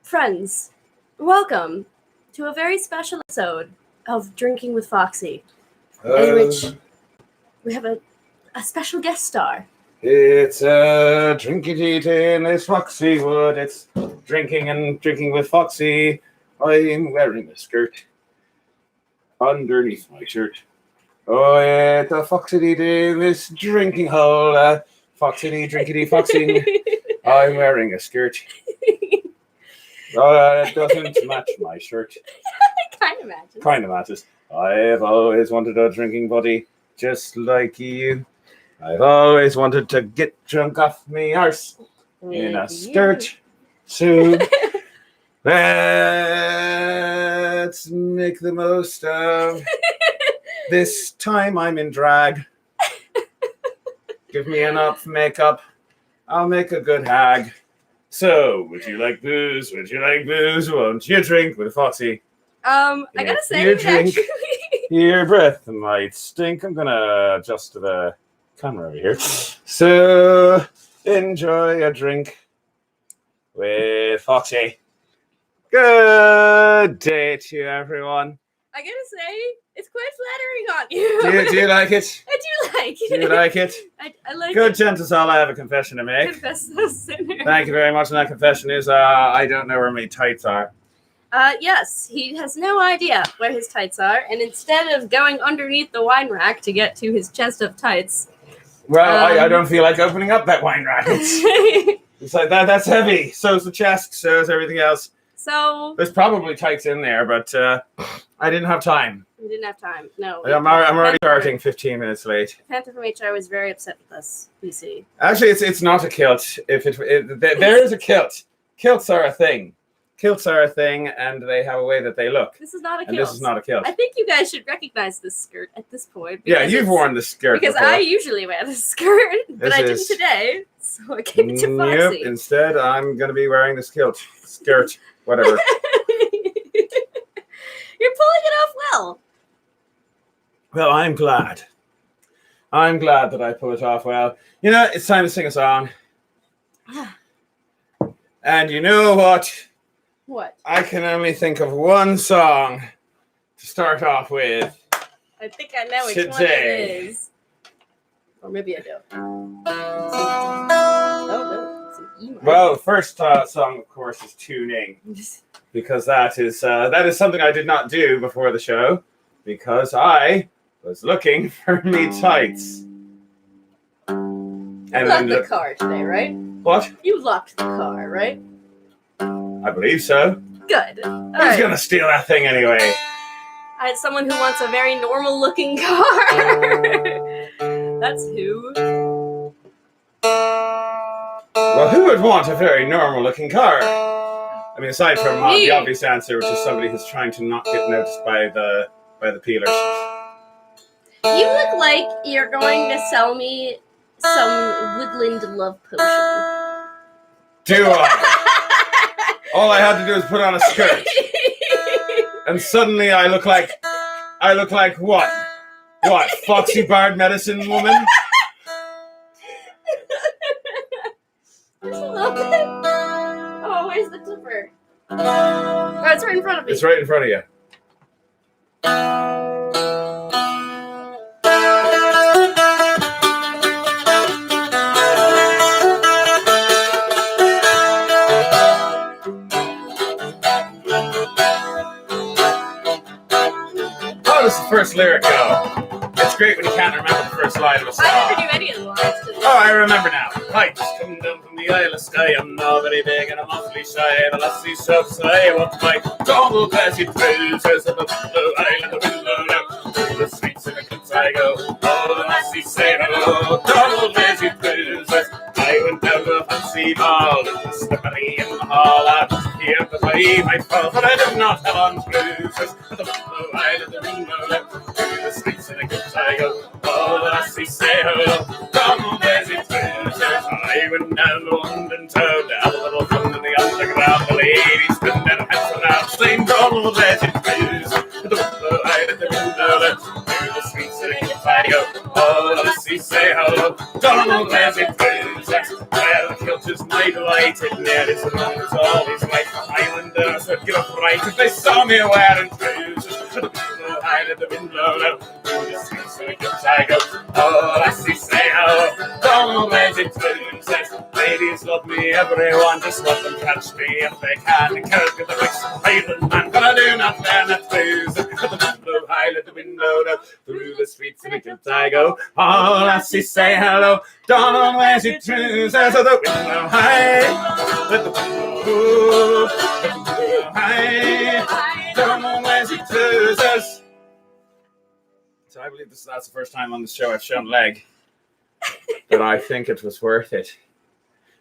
Friends, welcome to a very special episode of Drinking with Foxy, in which we have a special guest star. It's a drinking in this Foxy wood. It's drinking with Foxy. I'm wearing a skirt underneath my shirt. Oh, it's a Foxy in this drinking hole. Foxy, drinkity, Foxy. I'm wearing a skirt. It doesn't match my shirt. Kind of matches. I've always wanted a drinking buddy just like you. I've always wanted to get drunk off me arse in a skirt. So let's make the most of this time I'm in drag. Give me enough makeup. I'll make a good hag. So, would you like booze? Would you like booze? Won't you drink with Foxy? I gotta say, you drink, actually... your breath might stink. I'm gonna adjust the camera over here. So, enjoy a drink with Foxy. Good day to you, everyone. I gotta say, it's quite flattering on you. Do you like it? I do like it. Do you like it? I like Good, it. gentle soul, I have a confession to make. Confess no sinner. Thank you very much. And that confession is, I don't know where my tights are. Yes, he has no idea where his tights are, and instead of going underneath the wine rack to get to his chest of tights... Well, I don't feel like opening up that wine rack. It's like, that's heavy. So's the chest, so's everything else. So... There's probably tights in there, but I didn't have time. We didn't have time, no. I'm already starting 15 minutes late. Panther from HR was very upset with us, PC. Actually, it's not a kilt. There is a kilt. Kilts are a thing. Kilts are a thing, and they have a way that they look. This is not a kilt. And this is not a kilt. I think you guys should recognize this skirt at this point. Yeah, you've worn this skirt because before. I usually wear this skirt, but I didn't today, so I gave it to Foxy. Yep, instead I'm going to be wearing this kilt. Skirt, whatever. You're pulling it off well. Well, I'm glad. I'm glad that I pull it off well. You know, it's time to sing a song. And you know what? What? I can only think of one song to start off with. I think I know which one today. it is. Or maybe I don't. Oh, no. It's an emo. Well, first song, of course, is Tuning. Because that is something I did not do before the show. Because I was looking for me tights. You locked the car today, right? What? You locked the car, right? I believe so. Good. Who's gonna steal that thing anyway? I had someone who wants a very normal-looking car. That's who. Well, who would want a very normal-looking car? I mean, aside from the obvious answer, which is somebody who's trying to not get noticed by the peelers. You look like you're going to sell me some woodland love potion. Do I? All I had to do was put on a skirt, and suddenly I look like what? What? Foxy Bard medicine woman? Just a little bit. Oh, where's the clipper? Oh, it's right in front of me. It's right in front of you. How does the first lyric go? It's great when you can't remember the first line of a song. I never knew any of the lines to this. Oh, I remember now. I just come down from the Isle of Skye. I'm not very big and I'm awfully shy. The lassie shoves I want to buy Donald Bessie trousers and the blue island of Willow. Through the streets and the cliffs I go. All the lassies say hello. Donald Bessie trousers. I went down to a fancy ball. The slippery in the hall. I was here because I might fall, but I did not have on trousers. And the blue island of Willow. Through the streets and the cliffs I go. All the lassies say hello. Donald Bessie trousers. I went down to London town to have a little fun in the underground. The ladies spin their hats around, saying Donald Bessie trousers. And the blue island of Willow. Through the streets and the cliffs I go. All the lassies say hello. Donald Bessie trousers. Well, the kilt is my wide waited near his room was all his life. Islanders would give a fright if they saw me wearing trousers. To the window, high to the window, low. Through the streets of the guts I go. Oh, lassie, say hello. Don't let it trousers. Ladies love me, everyone. Just let them catch me if they can. And Kirk at the Rex, Highland man, but I do not wear the trousers. To the window, high to the window, low. Through the streets of the guts I go. Oh, lassie, say hello. Don't wear your trousers. To the window, high. Let the window high. Don't wear your trousers. So I believe that's the first time on the show I've shown leg. But I think it was worth it.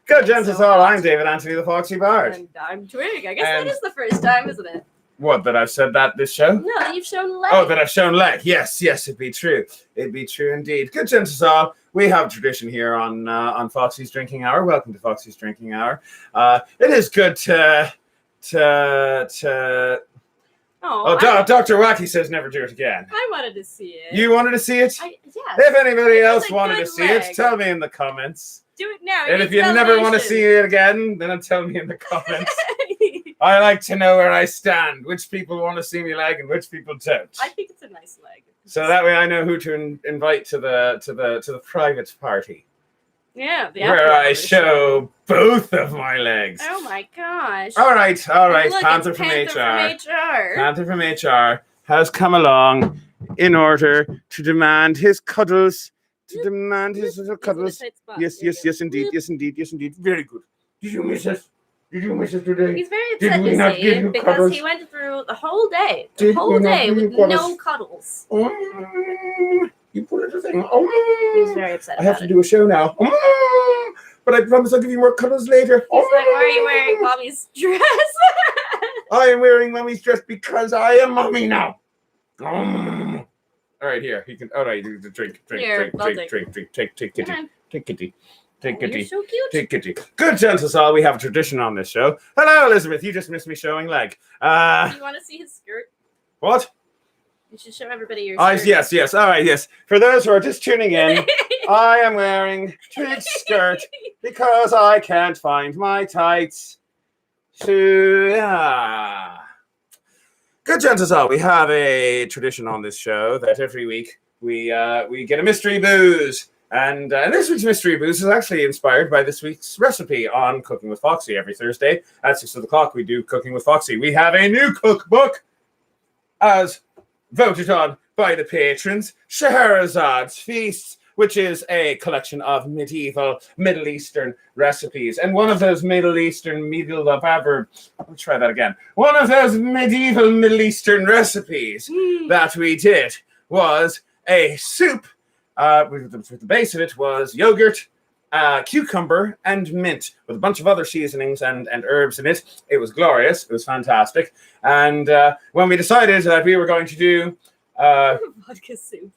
Good, gents, it's all. I'm David Anthony, the Foxy Bard. And I'm Twig. I guess that is the first time, isn't it? What, that I've said that this show? No, that you've shown leg. Oh, that I've shown leg. Yes, it'd be true. It'd be true indeed. Good, gents, it's all. We have tradition here on Foxy's Drinking Hour. Welcome to Foxy's Drinking Hour. It is good to Dr. Wacky says never do it again. I wanted to see it. You wanted to see it? Yeah. If anybody else wanted to see it, tell me in the comments. Do it now. And if you never want to see it again, then tell me in the comments. I like to know where I stand, which people want to see me leg and which people don't. I think it's a nice leg. So that way I know who to invite to the private party. Yeah, where I show both of my legs. Oh my gosh. All right. Look, Panther from HR. Panther from HR has come along in order to demand his cuddles. His little cuddles. Yes, indeed. Very good. Did you miss us? Today? He's very upset, you see, because he went through the whole day. With no cuddles. You put it a thing. He's very upset. I have to do a show now. But I promise I'll give you more cuddles later. He's like, why are you wearing mommy's dress? I am wearing mommy's dress because I am mommy now. All right, here. You can. All right, drink. Take kitty. You're so cute. Take kitty. Good, gents, all. We have a tradition on this show. Hello, Elizabeth. You just missed me showing leg. Do you want to see his skirt? What? You should show everybody your skirt. Yes. All right, yes. For those who are just tuning in, I am wearing Twig's skirt because I can't find my tights. Good, gents, all. We have a tradition on this show that every week we get a mystery booze. And this week's mystery booze is actually inspired by this week's recipe on Cooking with Foxy. Every Thursday at 6 o'clock, we do Cooking with Foxy. We have a new cookbook as voted on by the patrons, Scheherazad's Feasts, which is a collection of medieval Middle Eastern recipes. And one of those One of those medieval Middle Eastern recipes that we did was a soup. The base of it was yogurt, cucumber, and mint with a bunch of other seasonings and herbs in it. It was glorious. It was fantastic. And when we decided that we were going to do vodka soup.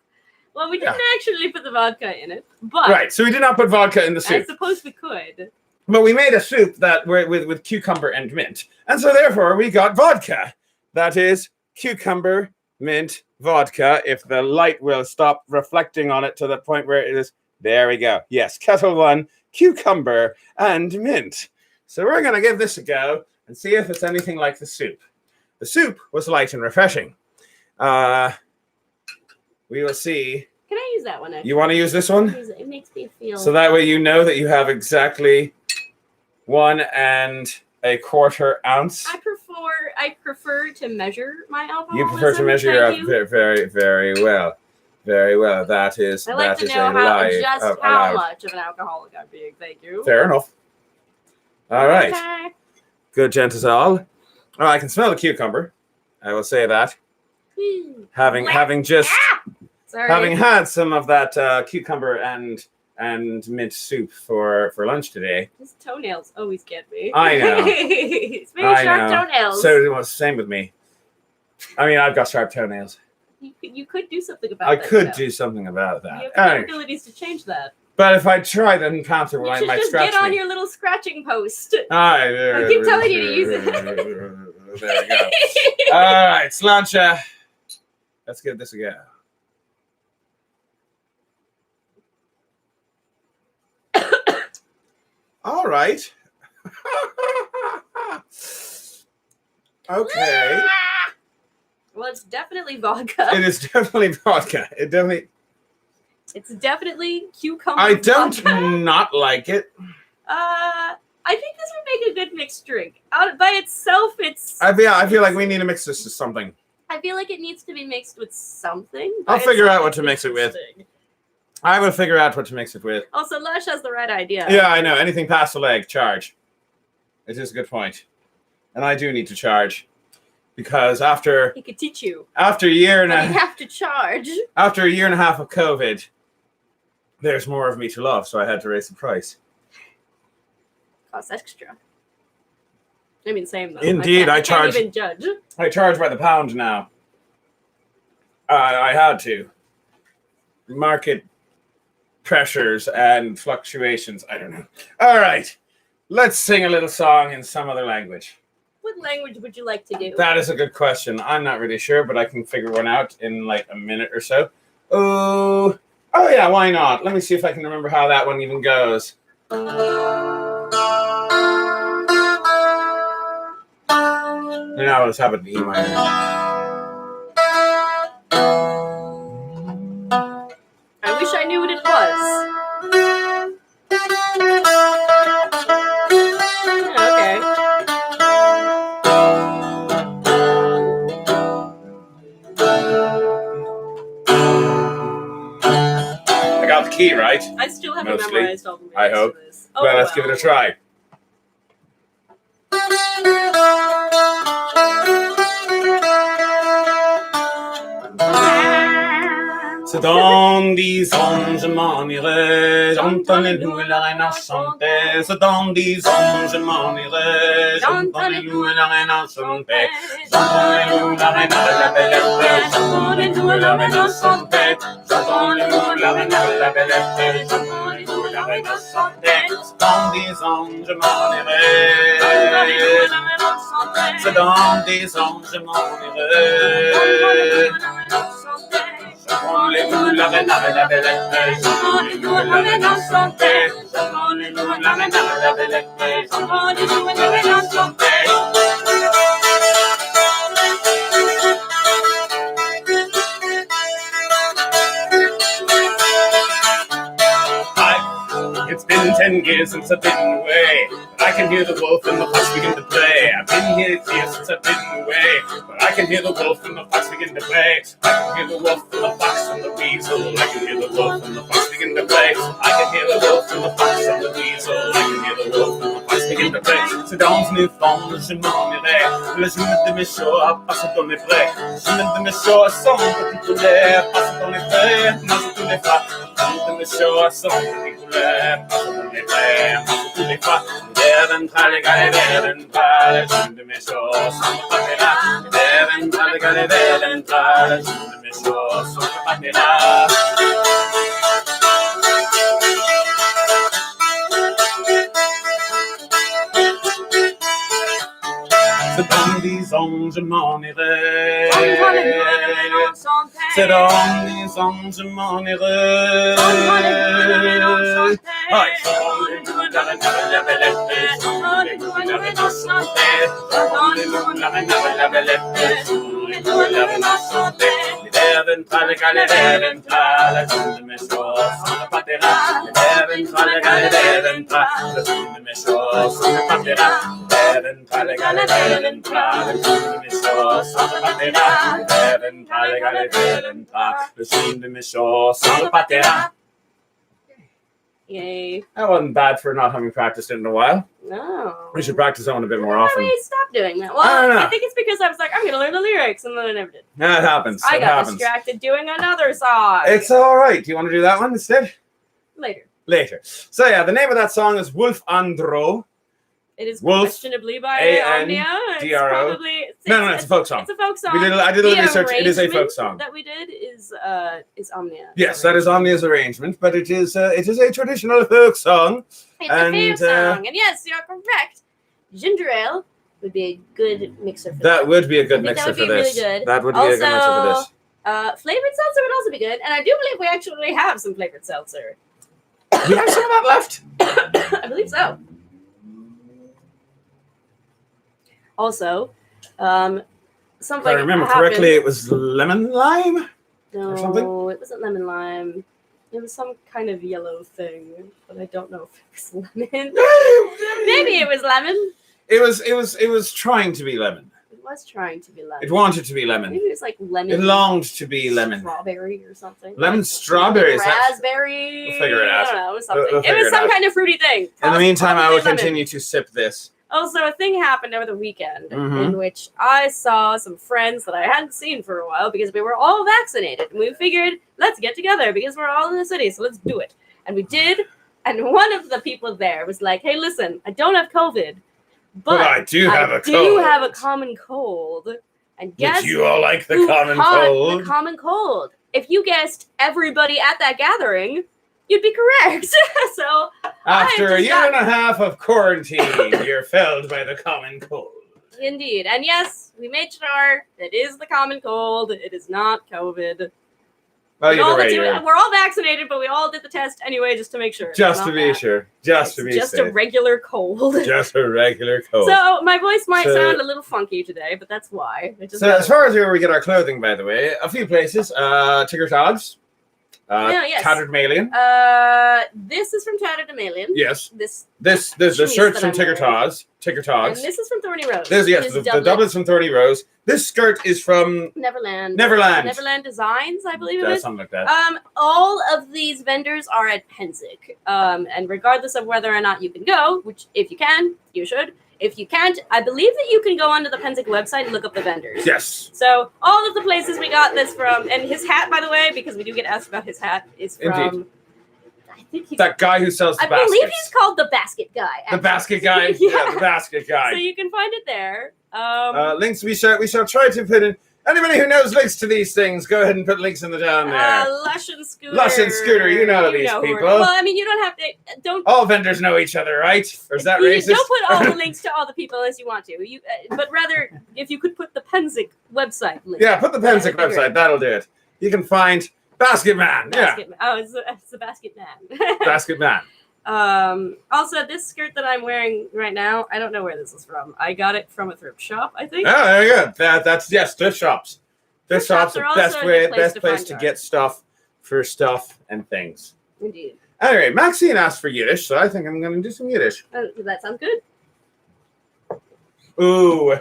Well, we didn't actually put the vodka in it, but right. So we did not put vodka in the soup. I suppose we could. But we made a soup that with cucumber and mint, and so therefore we got vodka. That is cucumber, mint, vodka. If the light will stop reflecting on it to the point where it is, there we go. Yes, Ketel 1, cucumber, and mint. So we're going to give this a go and see if it's anything like the soup. The soup was light and refreshing. We will see. Can I use that one? Actually? You want to use this one? It makes me feel. So that way you know that you have exactly 1 1/4 ounce. I prefer to measure my alcohol. You prefer to measure your very well. Very well. That is I like that to know how much of an alcoholic I'm being. Thank you. Fair enough. All right. Okay. Good, gents, all. Oh, I can smell the cucumber. I will say that. Having had some of that cucumber and mint soup for lunch today. His toenails always get me. I know. He's very sharp toenails. So it was the same with me. I mean, I've got sharp toenails. You could do something about that. I could do something about that. You have the abilities to change that. But if I try, then Panther might scratch me. You should just get on your little scratching post. I keep telling you to use it. There we go. All right, Slancha. Let's give this a go. All right. Okay. Well, it's definitely vodka. It is definitely vodka. It's definitely cucumber. I don't vodka. not like it. I think this would make a good mixed drink. By itself, it's. I feel like we need to mix this to something. I feel like it needs to be mixed with something. I'll figure out what to mix it with. I will figure out what to mix it with. Also, Lush has the right idea. Yeah, I know. Anything past the leg, charge. It is a good point. And I do need to charge. Because after he could teach you. After a year and you have to charge. After a year and a half of COVID, there's more of me to love, so I had to raise the price. Costs extra. I mean, same though. Indeed, I charge. Can't even judge. I charge by the pound now. I had to. Market pressures and fluctuations. I don't know. All right, let's sing a little song in some other language. What language would you like to do? That is a good question. I'm not really sure, but I can figure one out in like a minute or so. Oh yeah, why not? Let me see if I can remember how that one even goes. Now let's have an E minor. I wish I knew what it was. Okay. I got the key right. I still haven't Mostly. memorized all the lyrics I hope. for this. Well, let's give it a try. C'est dans 10 ans je m'en irai, j'entends-les-nous et la reine a chanté. C'est dans 10 ans je m'en irai, j'entends-les-nous et la reine a chanté. J'entends-les-nous, la reine a la belle épée, j'entends-les-nous et la reine a chanté. J'entends-les-nous, la reine a la belle épée, j'entends-les-nous et la reine a chanté. C'est dans 10 ans je m'en irai, c'est dans 10 ans je m'en irai. J'entends-les-nous, la reine a la belle épée, j'entends-les-nous et la reine a chanté. J'entends-les-nous, la reine a la belle épée, j'entends-les-nous et la reine a chanté. It's been 10 years since I've been away, but I can hear the wolf and the fox begin to play. I've been here since I've been away, but I can hear the wolf and the fox begin to play. I can hear the wolf and the fox and the weasel. I can hear the wolf and the fox begin to play. I can hear the wolf and the fox and the weasel. I can hear the wolf and the fox begin to play. C'est dans mes fonds, je m'en irai. Le chemin de mes choix passe dans les prés. Le chemin de mes choix sans petit poulet passe dans les prés, mange tous les pas. Le chemin de mes choix sans petit poulet. Tous les fois, werden alle geile werden alle Stunde mich so Patera, werden alle geile werden alle Stunde mich so Patera. C'est dans 10 ans je m'en irai. C'est dans 10 ans je m'en irai. Yay. That wasn't bad for not having practiced it in a while. No. We should practice that one a bit more Why often. we stop doing that? Well, I don't know. I think it's because I was like, I'm going to learn the lyrics, and then I never did. Yeah, it happens. I It got happens. distracted doing another song. It's all right. Do you want to do that one instead? Later. So yeah, the name of that song is Wolf Andro. It is Wolf, questionably by A-N-D-R-O. Omnia. It's probably No, it's a folk song. It's a folk song. I did a little research. It is a folk arrangement song. that we did is Omnia. Yes, that is Omnia's arrangement, but it is a traditional folk song. It's And, a folk song, and yes, you're correct. Ginger ale would be a good mixer for that. That would be a good I think mixer that would for be this. really good. That would be a good mixer for this. Flavored seltzer would also be good, and I do believe we actually have some flavored seltzer. We have some of that left. I believe so. Also, If something I remember happened. correctly, it was lemon lime. or something? No, it wasn't lemon lime. It was some kind of yellow thing, but I don't know if it was lemon. Maybe it was lemon. It was trying to be lemon. It was trying to be lemon. It wanted to be lemon. Maybe it was like lemon. It longed to be lemon. Strawberry or something. Lemon like strawberry. Raspberry. We'll figure it out. I don't know. Something. We'll it was figure it some out. kind of fruity thing. In the meantime, I will Probably lemon. continue to sip this. Also, a thing happened over the weekend Mhm. in which I saw some friends that I hadn't seen for a while because we were all vaccinated. And we figured, let's get together because we're all in the city, so let's do it. And we did. And one of the people there was like, hey, listen, I don't have COVID, but I do have a do cold. have a common cold. And guess Did you all like the who common caught cold? the common cold? If you guessed everybody at that gathering, you'd be correct. So After a just year got- and a half of quarantine, you're felled by the common cold. indeed. And yes, we made sure it is the common cold. It is not COVID. Oh, We all you're did do it. right. We're all vaccinated, but we all did the test anyway just to make sure. Just It's to not be that. sure. Just to It's be just safe. a regular cold. Just a regular cold. So my voice might So- sound a little funky today, but that's why. It just So as far as where we get our clothing, by the way, a few places. Tigger Togs. Yes. Tattered Malian. This is from Tattered Amelian. Yes. This The Chemise shirts that from I'm Tigger wearing. Togs. Tigger and Togs. this is from Thorny Rose. This, yes, This the doublet. doublets from 30 Rose. This skirt is from Neverland. Neverland. Neverland Designs, I believe it is. something like that. All of these vendors are at Penzic. And regardless of whether or not you can go, which if you can, you should. If you can't, I believe that you can go onto the Penzic website and look up the vendors. Yes. So all of the places we got this from, and his hat, by the way, because we do get asked about his hat, is from. Indeed. I think he's. That guy who sells the I baskets. believe he's called the Basket Guy. the actually. basket guy. Yeah. The basket guy. So you can find it there. Links we shall try to put in. Anybody who knows links to these things, go ahead and put links in the down there. Lush and Scooter. Lush and Scooter, you know these who people. Well, I mean, you don't have to. Don't. All vendors know each other, right? Or is that you racist? don't put all the links to all the people as you want to. You, but rather, if you could put the Penzic website link. Yeah, put the Penzic That'd be great. website. That'll do it. You can find Basket Man. Basket Man. Oh, it's the Basket Man. Yeah, Basket Man. Also, this skirt that I'm wearing right now, I don't know where this is from. I got it from a thrift shop, I think. Oh, there you go. That's yes, thrift shops. Thrift shops are are also best a way, good place best to place find to art. get stuff for stuff and things. Indeed. Anyway, Maxine asked for Yiddish, so I think I'm going to do some Yiddish. That sounds good. Ooh.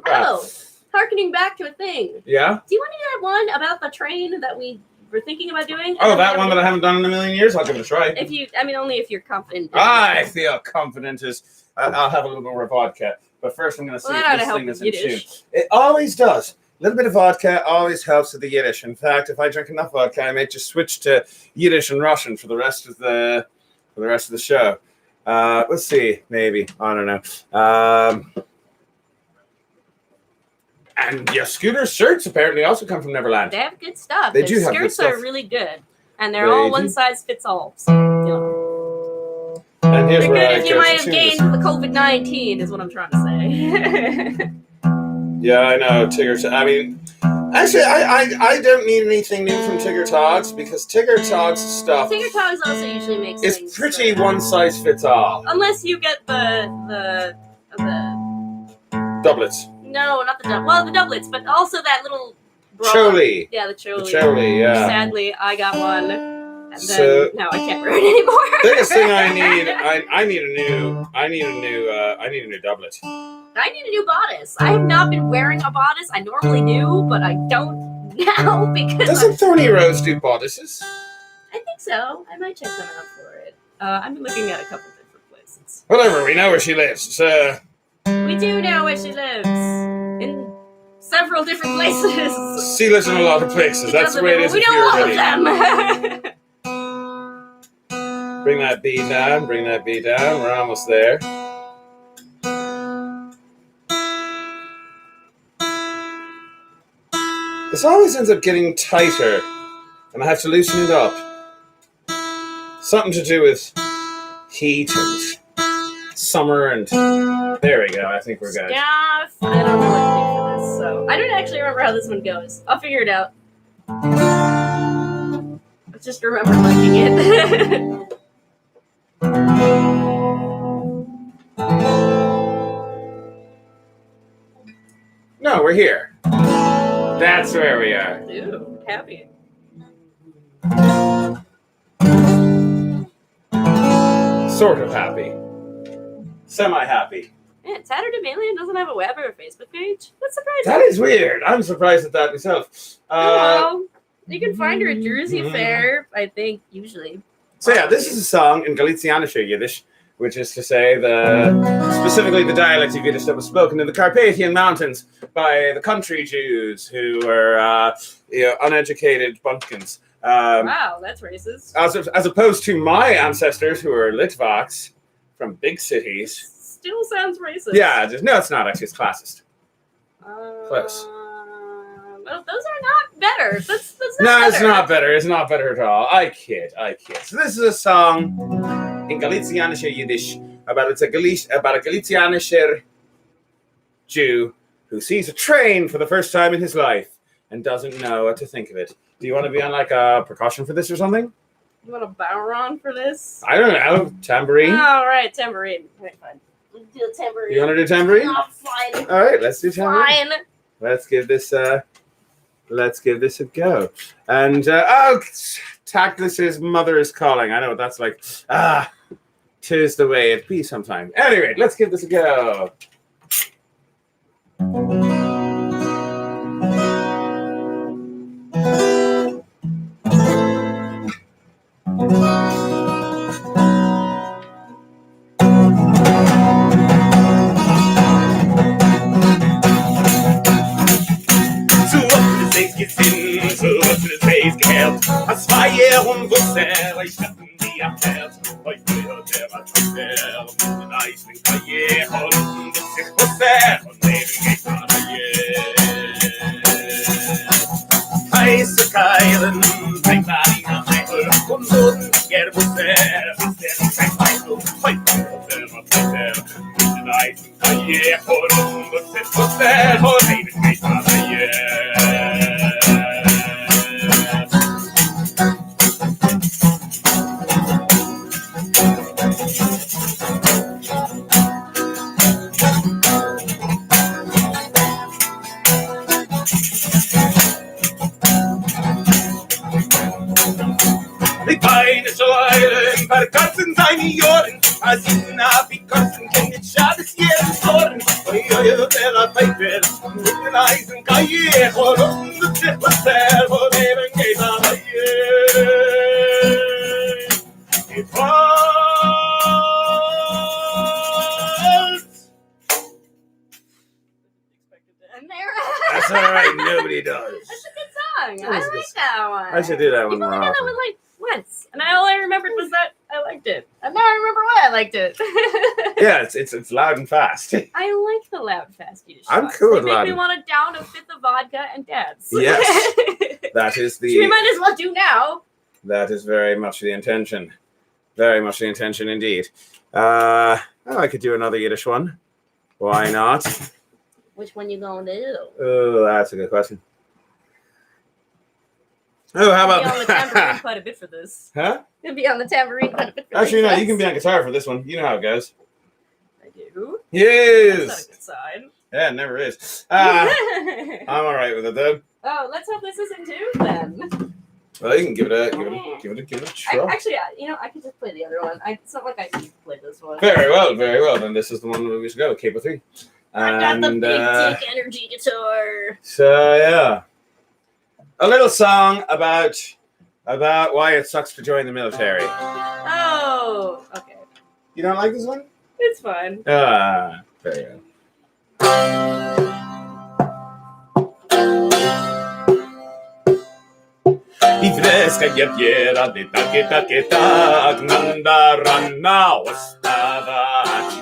Oh, harkening back to a thing. Yeah? Do you want to do that one about the train that we were thinking about doing? Oh, that one that I haven't done in a million years? I'll give it a try. If you, I mean, only if you're confident. I feel confident as I'll have a little more vodka. But first, I'm going to see Well, that ought if to this help thing is with in tune. Yiddish. It always does. A little bit of vodka always helps with the Yiddish. In fact, if I drink enough vodka, I may just switch to Yiddish and Russian for the rest of the show. Let's see, maybe I don't know. And yeah, Scooter's shirts apparently also come from Neverland. They have good stuff. They Their do have good skirts stuff. are really good, and they're They all do. one size fits all. So, you know. And here's They're where I good if you go might to have tune gained this. the COVID-19, is what I'm trying to say. Yeah, I know Tigger. I mean, actually, I don't need anything new from Tigger Togs because Tigger Togs stuff Tigger Togs also usually makes is things pretty that- one size fits all. Unless you get the Doublets. no, not the well, the doublets, but also that little bra. Choli. Yeah, the The choli. Choli, yeah. Sadly, I got one, and then So- now I can't wear it anymore. Biggest thing I need, I need a new doublet. I need a new bodice. I have not been wearing a bodice. I normally do, but I don't now because Doesn't Thorny Rose do bodices? I think so. I might check them out for it. I've been looking at a couple different places. Whatever, we know where she lives. So, We do know where she lives in several different places. she lives in a lot of places. That's the way it is. We if know you're all of ready. them. Bring that B down. Bring that B down. We're almost there. This always ends up getting tighter, and I have to loosen it up. Something to do with heat and summer, and there we go. I think we're good. Yeah, I don't know what to do for this, so I don't actually remember how this one goes. I'll figure it out. I just remember liking it. No, we're here. That's where we are. Ooh, happy. Sort of happy. Semi-happy. Man, Saturday Malian doesn't have a web or a Facebook page? That's surprising. That is weird. I'm surprised at that myself. Well, you can find her at Jersey Fair, I think, usually. So yeah, this is a song in Galicianische Yiddish, which is to say specifically the dialect of Yiddish that was spoken in the Carpathian Mountains by the country Jews who were uneducated bumpkins. Wow, that's racist. As opposed to my ancestors who are Litvaks from big cities. Still sounds racist. Yeah, no, it's not actually. It's classist. Close. Well, those are not better. That's not No, better. it's not better. It's not better at all. I kid. So this is a song in Galicianische Yiddish about a Galicianischer Jew who sees a train for the first time in his life and doesn't know what to think of it. Do you want to be on like a percussion for this or something? You want a Bowron for this? I don't know. Tambourine? All right, tambourine. Right, fine. Let's do a tambourine. You want to do tambourine? Oh, fine. All right, let's do tambourine. Fine. Let's give this a go. And Tactless's mother is calling. I know what that's like. 'Tis the way it be sometime. Anyway, let's give this a go. Als Feierung wusste ich hatten die erfährt. Heute hört was der mit den Eisen Karriere und sich wusste und neben geht heiße Keilen, bringt Marina Michael und Boden, wusste, was der sein Michael. Heute hört der mit den Eisen Karriere und sich wusste und neben geht Verkatzen seine Joren, als ich nach wie Kosten kennt, schades jeden Toren. Oi, der Pfeifer, mit den Eisen Karriere, und das Schiff selber neben geht aber That's all right, nobody does. That's a good song. I like that one. I should do that one You've only more done that often. one like once, and all I remembered was that I liked it. And now I remember why I liked it. Yeah, it's loud and fast. I like the loud, fast Yiddish I'm songs. cool They with make loud. me want to down a fifth of vodka and dance. Yes. That is Which we might as well do now. That is very much the intention. Very much the intention indeed. I could do another Yiddish one. Why not? Which one you gonna do? Oh, that's a good question. Oh, how I'll be on the about tambourine quite a bit for this. Huh? You'll be on the tambourine quite a bit for Actually, this. no, you can be on guitar for this one. You know how it goes. I do. Yes. That's not a good sign. Yeah, it never is. I'm all right with it though. Oh, let's hope this isn't too then. Well, you can give it a try. Actually, I could just play the other one. It's not like I need to play this one. Very well. Then this is the one we should go. Cable 3. I got the big dick energy guitar. So yeah, a little song about why it sucks to join the military. Oh, okay. You don't like this one? It's fine. Very good. I freska jebjera, de tak, nanda ranna ostawać.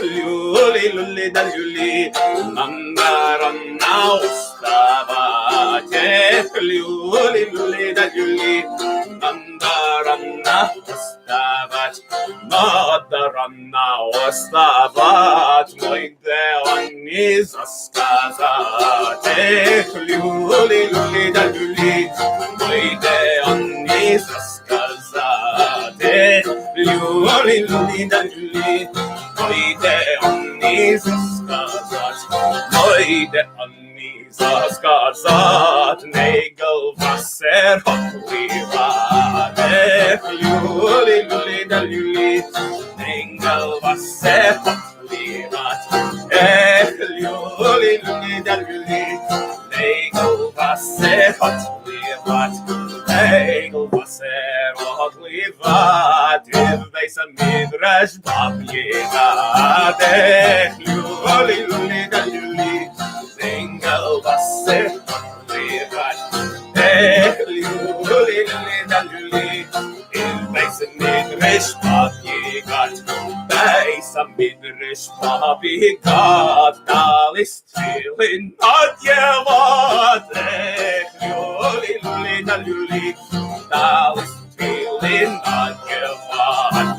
Luli, luli, da luli, nanda ranna ostawać. Luli, luli, da luli, nanda ranna ostawać. Nanda ranna ostawać, mój deon nie zaskazać. Luli, luli, da luli, Pojdę on nie zaskazać. Luli, luli, da luli, pojdę on nie zaskazać. Leide Anni Saskazat Negel Vasser Hotliva Juli Luli Daluli Negel Vasser Hotliva Juli Luli Daluli Negel Vasser Hotliva Negel Vasser Hotliva Tivveis a Midrash Babjega Juli Luli Daluli Negel Vasser Hotliva Juli Luli Daluli Tivveis a Midrash Babjega Beis a Midrash Babjega Dalis Trilin Adjevat Juli Luli Daluli Dalis Trilin Adjevat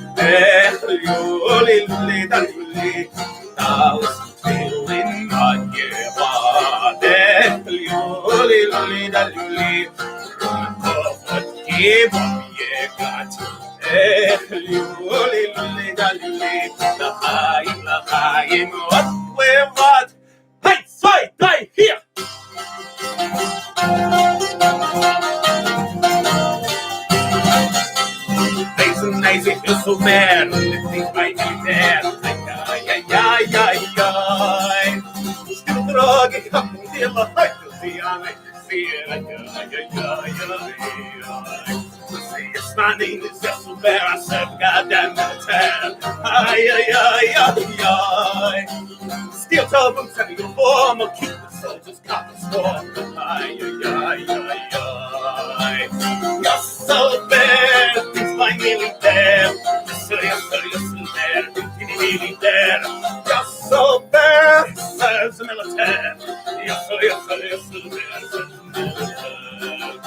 Juli Luli Daluli Dalis Trilin Adjevat Juli Luli Daluli Rumat Gibam Yegat Juli Luli Daluli L'chaim What Levat Hey, zwei, drei, vier Wezen hij zich dus zo ver, het is bij militair. Ai. Stil drag, ik heb een deel uit te zien aan het zeer. See, it's my name is just so fair, I said, goddamn militair. Ai. Steel toe boots and uniform, I'll keep the soldiers caught the storm. Ai. You're so bad, it's my militaire. Yes, sir, there, it's militaire. You're so bad, says the militaire. Yes, sir, there, says the militaire.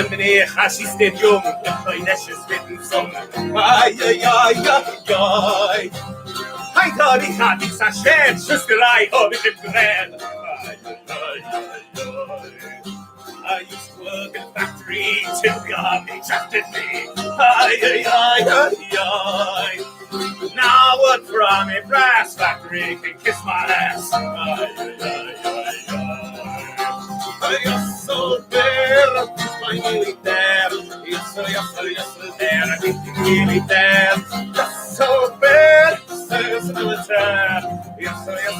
Meneer Gassis dit jong, de netjes witten zong. Ai. Hij daar die gaat niet zijn schijn, zusterij op in het brein. I used to work in a factory till the army drafted me. Ai. Now what from a brass factory can kiss my ass. You're so bad, my militaire. Yes, there, I think you're militaire. You're so bad, says the militaire. Yes, there,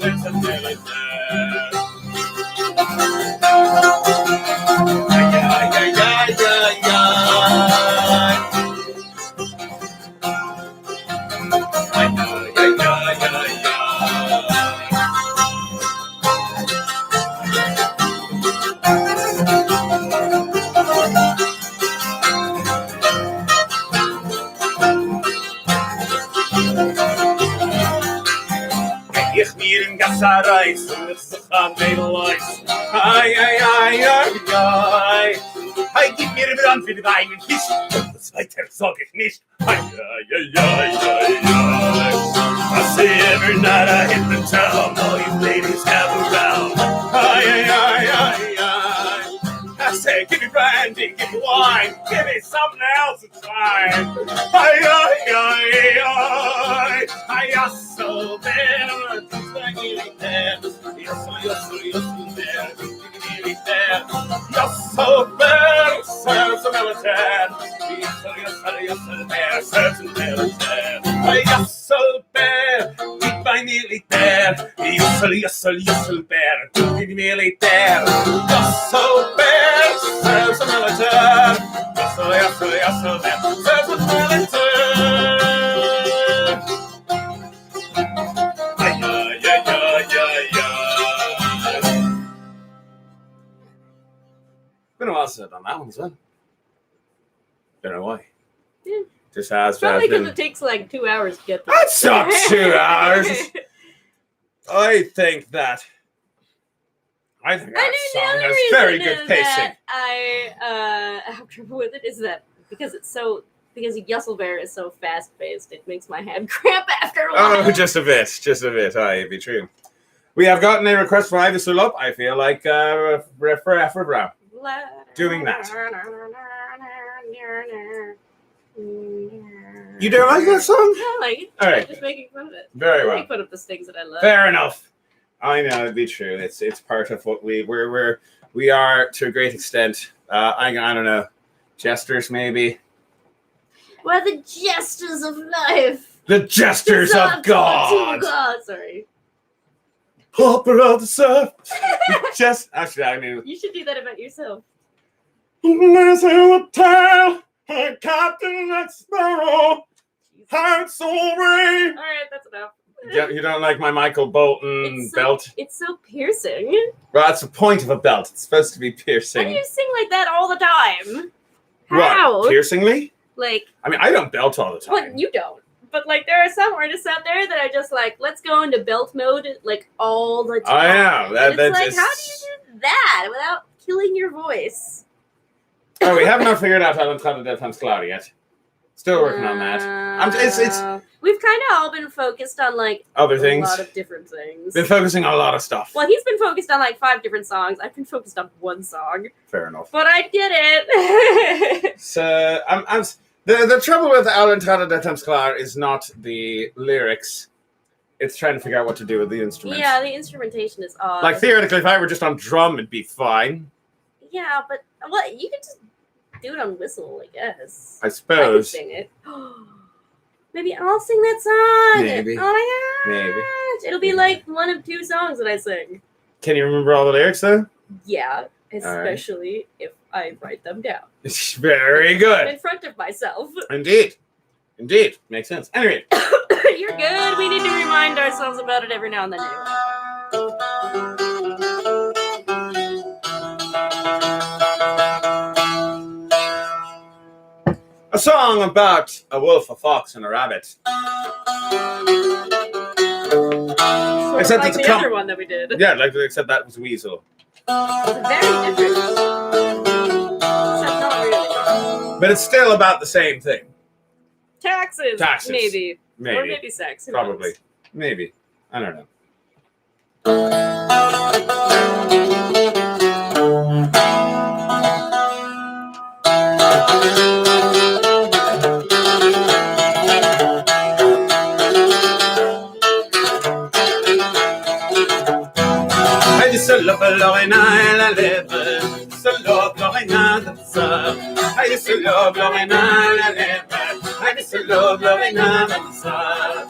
says the militaire. Ich mir in Gassareis und es ist an Mädeleis. Ai. Hey, gib mir Brand für den einen Fisch. Das weiter sag ich nicht. Ai. I say every night I hit the town, all you ladies have around. Ai. I say, give me brandy, give me wine, give me something else to try. I so bad, I'm nearly there. You're so bad, serves the military. Serves the military. You're so bad, keep my nearly there. You're so bad, keep nearly there. You're so bad, serves the military. You're so bad, serves the military. Been a while since I've done that one as well. Don't know why. Yeah. Just has Probably because been. it takes like 2 hours to get there. That's not 2 hours. I think that song has very good pacing. I have trouble with it is that because Yusselbear is so fast paced, it makes my hand cramp after a while. Oh, just a bit. Aye, it'd be true. We have gotten a request from Ivy Sulop. I feel like for Brown. Doing that. You don't like that song? Yeah, I like it. All right. I'm just making fun of it. Very I well. make fun of the things that I love. Fair enough. I know it'd be true. It's part of what we are to a great extent. I don't know, jesters maybe. We're the jesters of life. The jesters of God. Sorry. Hopper of the surf. Actually, I mean. You should do that about yourself. Let's have a tale. Captain Jack Sparrow. Heart so brave. All right, that's enough. You don't like my Michael Bolton belt? It's so piercing. Well, that's the point of a belt. It's supposed to be How piercing. do you sing like that all the time? How? What? Piercingly? Like, I mean, I don't belt all the time. well, you don't. But like, there are some artists out there that are just like, let's go into belt mode like all the time. I know. And it's like, how do you do that without killing your voice? Oh, we have not figured out how to cut a Death Hans Cloud yet. Still working on that. It's We've kind of all been focused on like other a things. lot of different things. Been focusing on a lot of stuff. Well, he's been focused on like 5 different songs. I've been focused on one song, Fair enough. but I get it. So the trouble with Alan Tata Death Hans Cloud is not the lyrics. It's trying to figure out what to do with the instruments. Yeah, the instrumentation is odd. Like theoretically, if I were just on drum, it'd be fine. Yeah, but what you could just do it on whistle, I guess. I I could suppose. sing it. Maybe I'll sing that song. Maybe. Oh my gosh. Maybe. It'll be like one of 2 songs that I sing. Can you remember all the lyrics though? Yeah, especially if I write them down Very good. in front of myself. Indeed. Makes sense. Anyway. You're good. We need to remind ourselves about it every now and then. A song about a wolf, a fox, and a rabbit. Sort Except like it's a the other one that we did. Yeah, except that was Weasel. It's very different. Except not really. But it's still about the same thing. Taxes. Maybe. Or maybe sex. Who Probably. knows? Maybe. I don't know. Solo Lorena elle a lèvre, solo Lorena dansa. Aïe solo Lorena elle a lèvre, aïe solo Lorena dansa.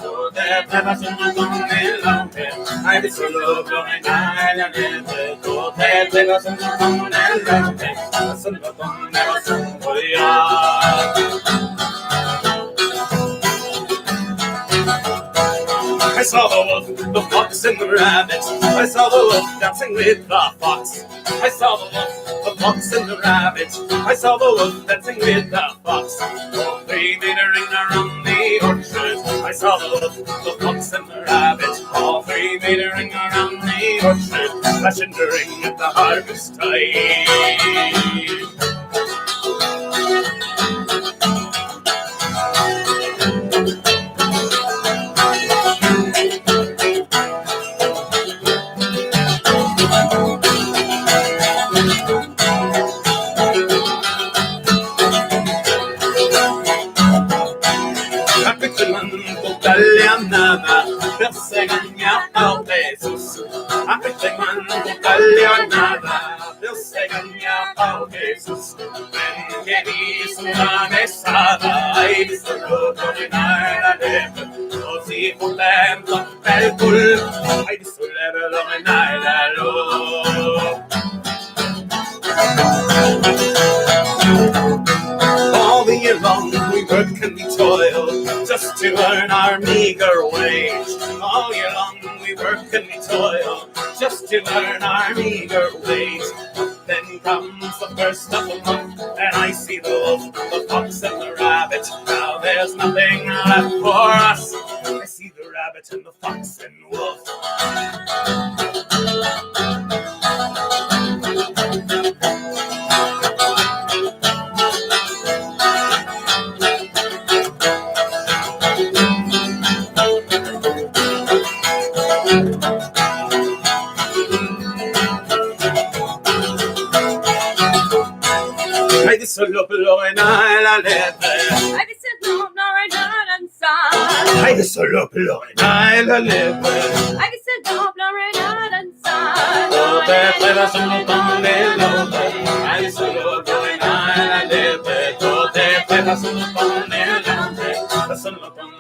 Tout est préparé dans les langues. Aïe solo Lorena elle a lèvre, tout est préparé dans les langues. Solo Lorena dansa. I saw the wolf, the fox, and the rabbit. I saw the wolf dancing with the fox. I saw the wolf, the fox, and the rabbit. I saw the wolf dancing with the fox. All 3 made a ring around the orchard. I saw the wolf, the fox, and the rabbit. All 3 made a ring around the orchard. Flashing the ring at the harvest time. Per segnar Jesus. Everything man italianata per segnar Jesus. Ben che di sulla messata hai visto rovinare la leve. Così contento per cul hai visto leve rovinare la love. All the year long we work and we toil just to earn our meager wage. All year long we work and we toil just to earn our meager wage. Then comes the first of the month and I see the wolf, the fox and the rabbit. Now there's nothing left for us. I see the rabbit and the fox and wolf. Solo Lorena la leve. I just said don't know right now and sun. I just solo blowing. I live. I can say don't know right now and sun. Oh, te puedas un montón de lonely. I solo going I live. Oh, te puedas un montón de lonely. That's a lot of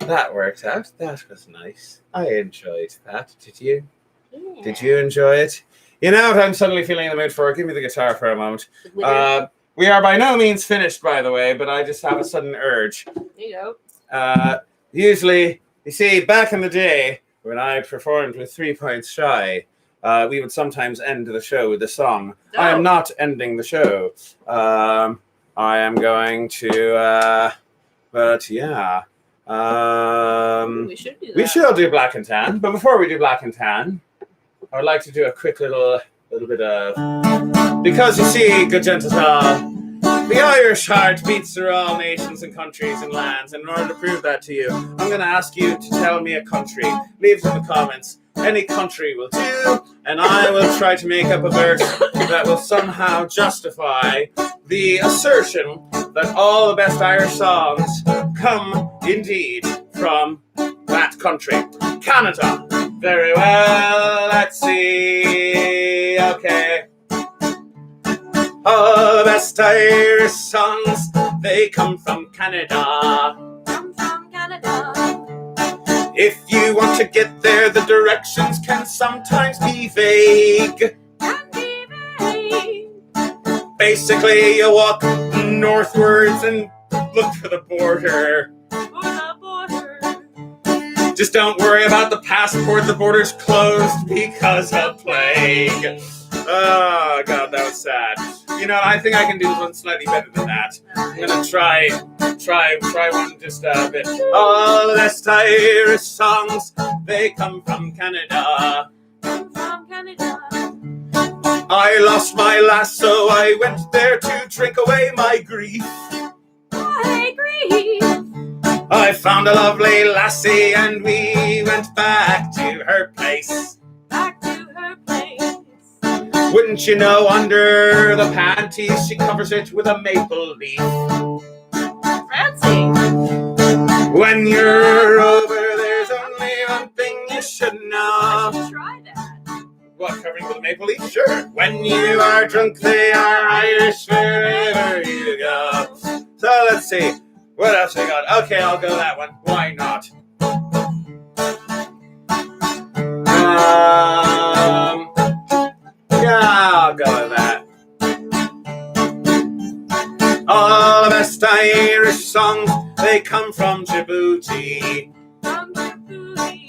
That worked out. That was nice. I enjoyed that. Did you? Yeah. Did you enjoy it? You know what I'm suddenly feeling in the mood for? Give me the guitar for a moment. We are by no means finished, by the way, but I just have a sudden urge. There you go. Usually, you see, back in the day, when I performed with 3 Points Shy, we would sometimes end the show with a song. No. I am not ending the show. I am going to, but yeah. We should do that. We should do Black and Tan, but before we do Black and Tan, I would like to do a quick little bit of, because you see, good gentlemen, the Irish heart beats through all nations and countries and lands, and in order to prove that to you, I'm going to ask you to tell me a country. Leave it in the comments. Any country will do, and I will try to make up a verse that will somehow justify the assertion that all the best Irish songs come indeed from that country. Canada. Very well, let's see. Okay. All the best Irish songs, they come from Canada. Come from Canada. If you want to get there, the directions can sometimes be vague. Can be vague. Basically, you walk northwards and look for the border. For the border. Just don't worry about the passport, the border's closed because of plague. Oh, God, that was sad. You know, I think I can do one slightly better than that. I'm gonna try one just a bit. All the best Irish songs, they come from Canada. Come from Canada. I lost my lass, so I went there to drink away my grief. I agree. I found a lovely lassie and we went back to her place. Back to her place. Wouldn't you know, under the panties she covers it with a maple leaf. Fancy. When you're over, there's only one thing you should I know. should try that. What, covering with a maple leaf? Sure. When you are drunk, they are Irish wherever you go. So let's see. What else I got? Okay, I'll go that one. Why not? Yeah, I'll go with that. All the best Irish songs, they come from Djibouti. From Djibouti.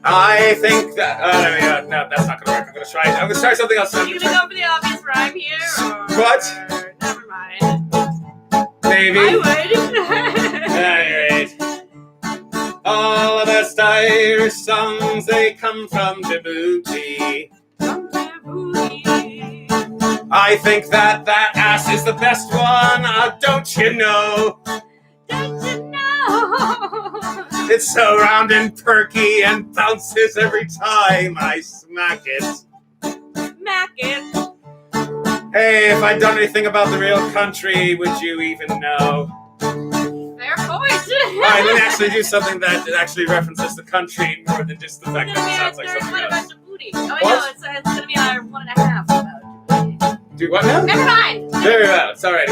I think that... Oh, there we go. No, that's not going to work. I'm going to try it. I'm going to try something else. Are you going to go for the obvious rhyme here? Or... What? Never mind. Maybe. I would. Alright. All the best Irish songs, they come from Djibouti. From Djibouti. I think that ass is the best one, don't you know? Don't you know? It's so round and perky and bounces every time I smack it. Smack it. Hey, if I'd done anything about the real country, would you even know? Fair point. I didn't actually do something that actually references the country more than just the fact It's that it sounds gonna be like our third something one else. about Djibouti. Oh, What? no, it's gonna be our 1.5 about Djibouti. Do what now? Never mind. Very well. It's alright.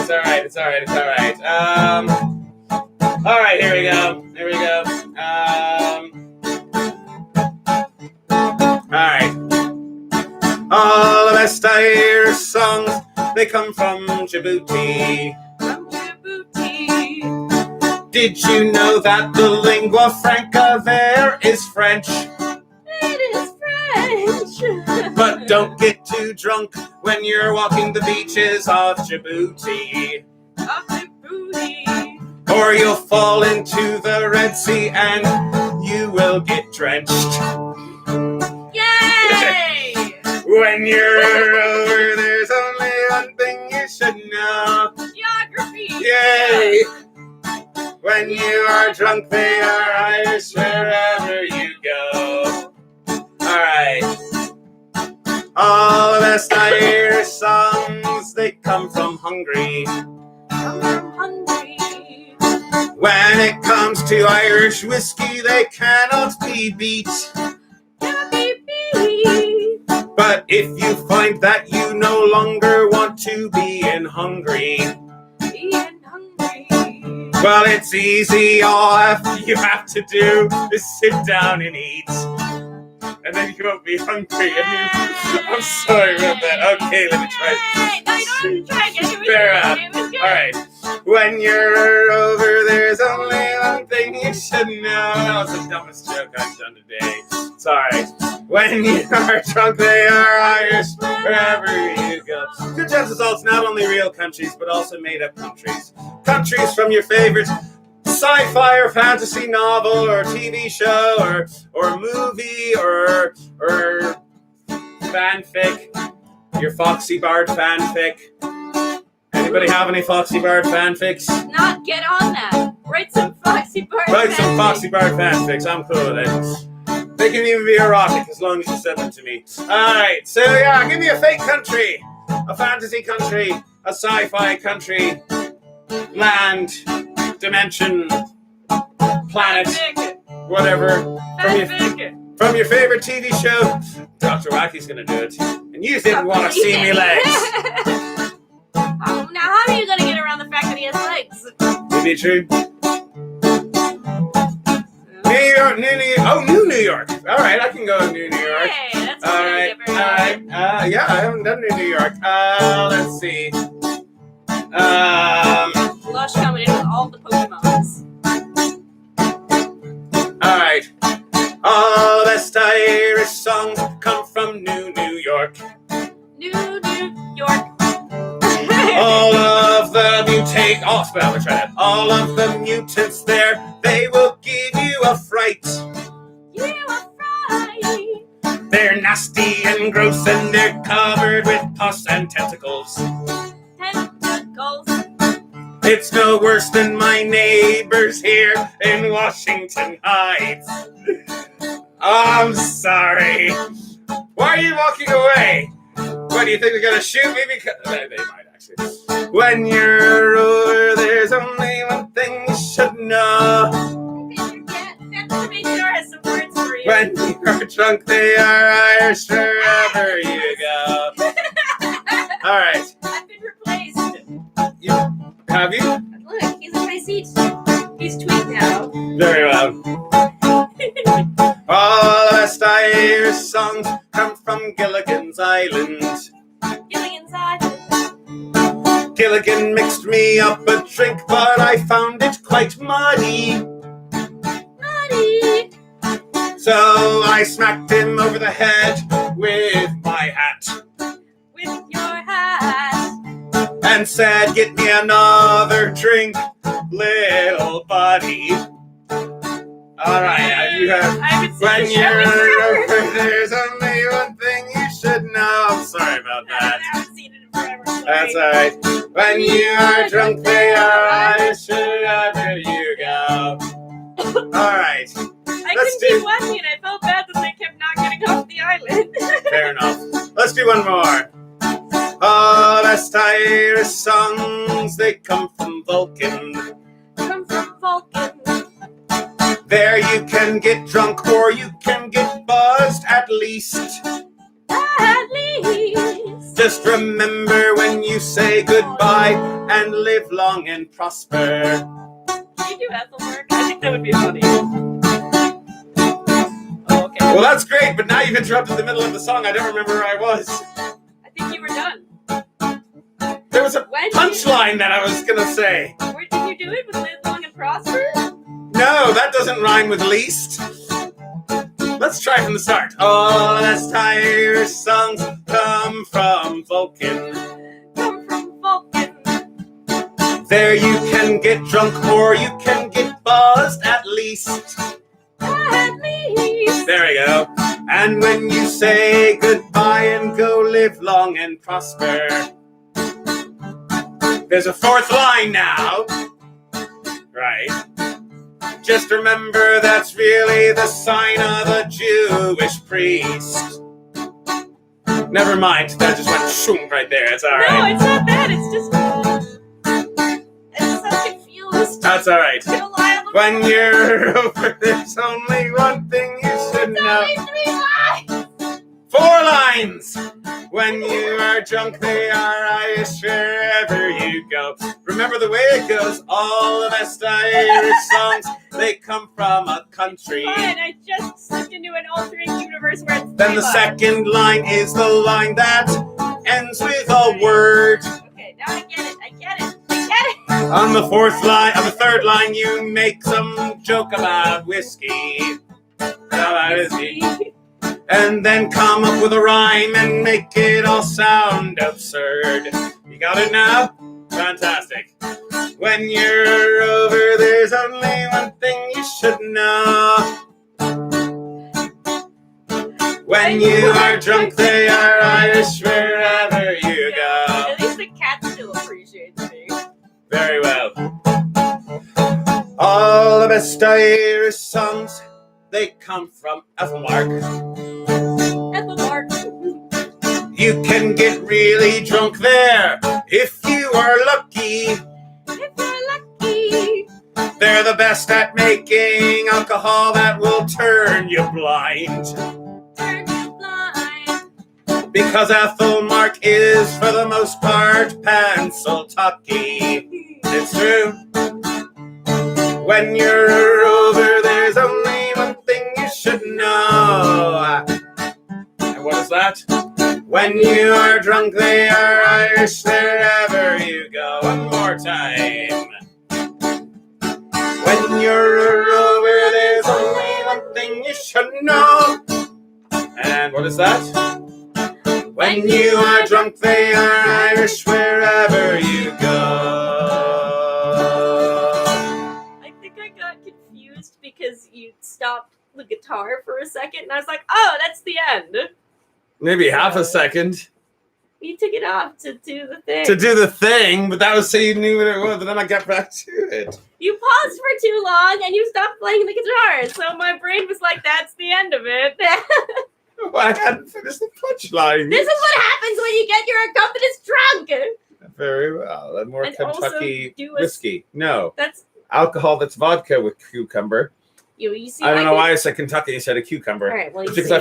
Alright, here we go. Alright. All the best Irish songs, they come from Djibouti. From Djibouti. Did you know that the lingua franca there is French? It is French. But don't get too drunk when you're walking the beaches of Djibouti. Of Djibouti. Or you'll fall into the Red Sea and you will get drenched. Yay! When you're over, there's only one thing you should know. Geography. Yay! When you are drunk, they are Irish wherever you go. Alright. All the best Irish Irish songs, they come from Hungary. I'm hungry. When it comes to Irish whiskey, they cannot be beat. Cannot be beat. But if you find that you no longer want to be in Hungary, Being hungry. well, it's easy. All you have to do is sit down and eat. And then you won't be hungry. I'm sorry about that. Okay, let me try. Yay! No, you don't have to try again. It was Fair good. enough. It was good. All right. When you're over, there's only one thing you should know. That was the dumbest joke I've done today. Sorry. When you're drunk, they are Irish wherever you go. Good Times Results, not only real countries, but also made-up countries. Countries from your favorite sci-fi or fantasy novel or TV show or movie or fanfic. Your Foxy Bard fanfic. Anybody have any Foxy Bard fanfics? Not get on that. Write some Foxy Bard. Write some Foxy Bard fanfics. I'm cool with it. They can even be erotic as long as you send them to me. Alright, so yeah, give me a fake country, a fantasy country, a sci-fi country, land, dimension, planet, whatever. From your favorite TV show. Dr. Wacky's gonna do it. And you didn't want to see me legs. Oh, now how are you gonna get around the fact that he has legs? Maybe true. New New York. All right, I can go to New York. Hey, that's All right. Yeah, I haven't done New York. Let's see. Lush coming in with all the Pokemons. All right. All the best Irish songs come from New York. New York. All of the All of the mutants there, they will give you a fright. You are fright. They're nasty and gross and they're covered with pus and tentacles. Tentacles. It's no worse than my neighbors here in Washington Heights. I'm sorry. Why are you walking away? What, do you think they're gonna shoot me? Because they might actually. When you're over, there's only one thing you should know. That make sure has some words for you. When you're drunk, they are Irish wherever you go. All right. I've been replaced. Have you? Look, he's in my seat. He's tweaked now. Very well. All the best Irish songs come from Gilligan's Island. Gilligan's Island. Gilligan mixed me up a drink, but I found it quite muddy. Muddy. So I smacked him over the head with my hat. With your hat. And said, get me another drink, little buddy. All right, you have. I haven't seen When the show you're in over, forever. there's only one thing you should know. I'm sorry about I that. haven't seen it in forever. Sorry. That's all right. When you are drunk, they are Irish wherever you go. All right. I Let's couldn't keep do- watching it. I felt bad that they kept not getting off the island. Fair enough. Let's do one more. All the best Irish songs, they come from Vulcan. Come from Vulcan. There you can get drunk or you can get buzzed at least. At least. Just remember when you say goodbye and live long and prosper. Can you do Ethel work? I think that would be funny. Oh, okay. Well, that's great, but now you've interrupted the middle of the song. I don't remember where I was. I think you were done. There was a When punchline that I was going to say. Where did you do it? With Live Long and Prosper? No, that doesn't rhyme with least. Let's try from the start. All the best Irish songs come from Vulcan. Come from Vulcan. There you can get drunk or you can get buzzed at least. At least. There we go. And when you say goodbye and go live long and prosper. There's a fourth line now. Right. Just remember that's really the sign of a Jewish priest. Never mind. That just went shoom right there. It's all No, right. it's not that. It's just. I'm so confused. That's all right. It's gonna lie on the When you're over, there's only one thing you should know. only 3 lines. 4 lines. When you are drunk, they are Irish wherever you go. Remember the way it goes. All the best Irish songs, they come from a country. Fine, I just slipped into an alternate universe where it's 3 Then the lines. second line is the line that ends with a word. Okay, now I get it. On the 4th line, on the 3rd line, you make some joke about whiskey. About whiskey. And then come up with a rhyme and make it all sound absurd. You got it now? Fantastic. When you're over, there's only one thing you should know. When you are drunk, they are Irish wherever you go. At least the cat still appreciates me. Very well. All the best Irish songs, they come from Ethelmark. Ethelmark. You can get really drunk there if you are lucky. If you're lucky. They're the best at making alcohol that will turn you blind. Turn you blind. Because Ethelmark is, for the most part, Pennsyltucky. It's true. When you're over, there's only one thing you should know. And what is that? When you are drunk, they are Irish wherever you go. One more time. When you're over, there's only one thing you should know. And what is that? When you are drunk, they are Irish wherever you go. I think I got confused because you stopped the guitar for a second, and I was like, oh, that's the end. Maybe half a second You took it off to do the thing. to do the thing, but that was so you knew what it was, and then I got back to it. You paused for too long, and you stopped playing the guitar, so my brain was like, that's the end of it. Well, I hadn't finished the punchline. This is what happens when you get your accompanist drunk. Very well. And more And also Kentucky do a- whiskey. No. That's Alcohol that's vodka with cucumber. you see. I don't know why I said Kentucky instead of cucumber. All right. Well, you It's because see.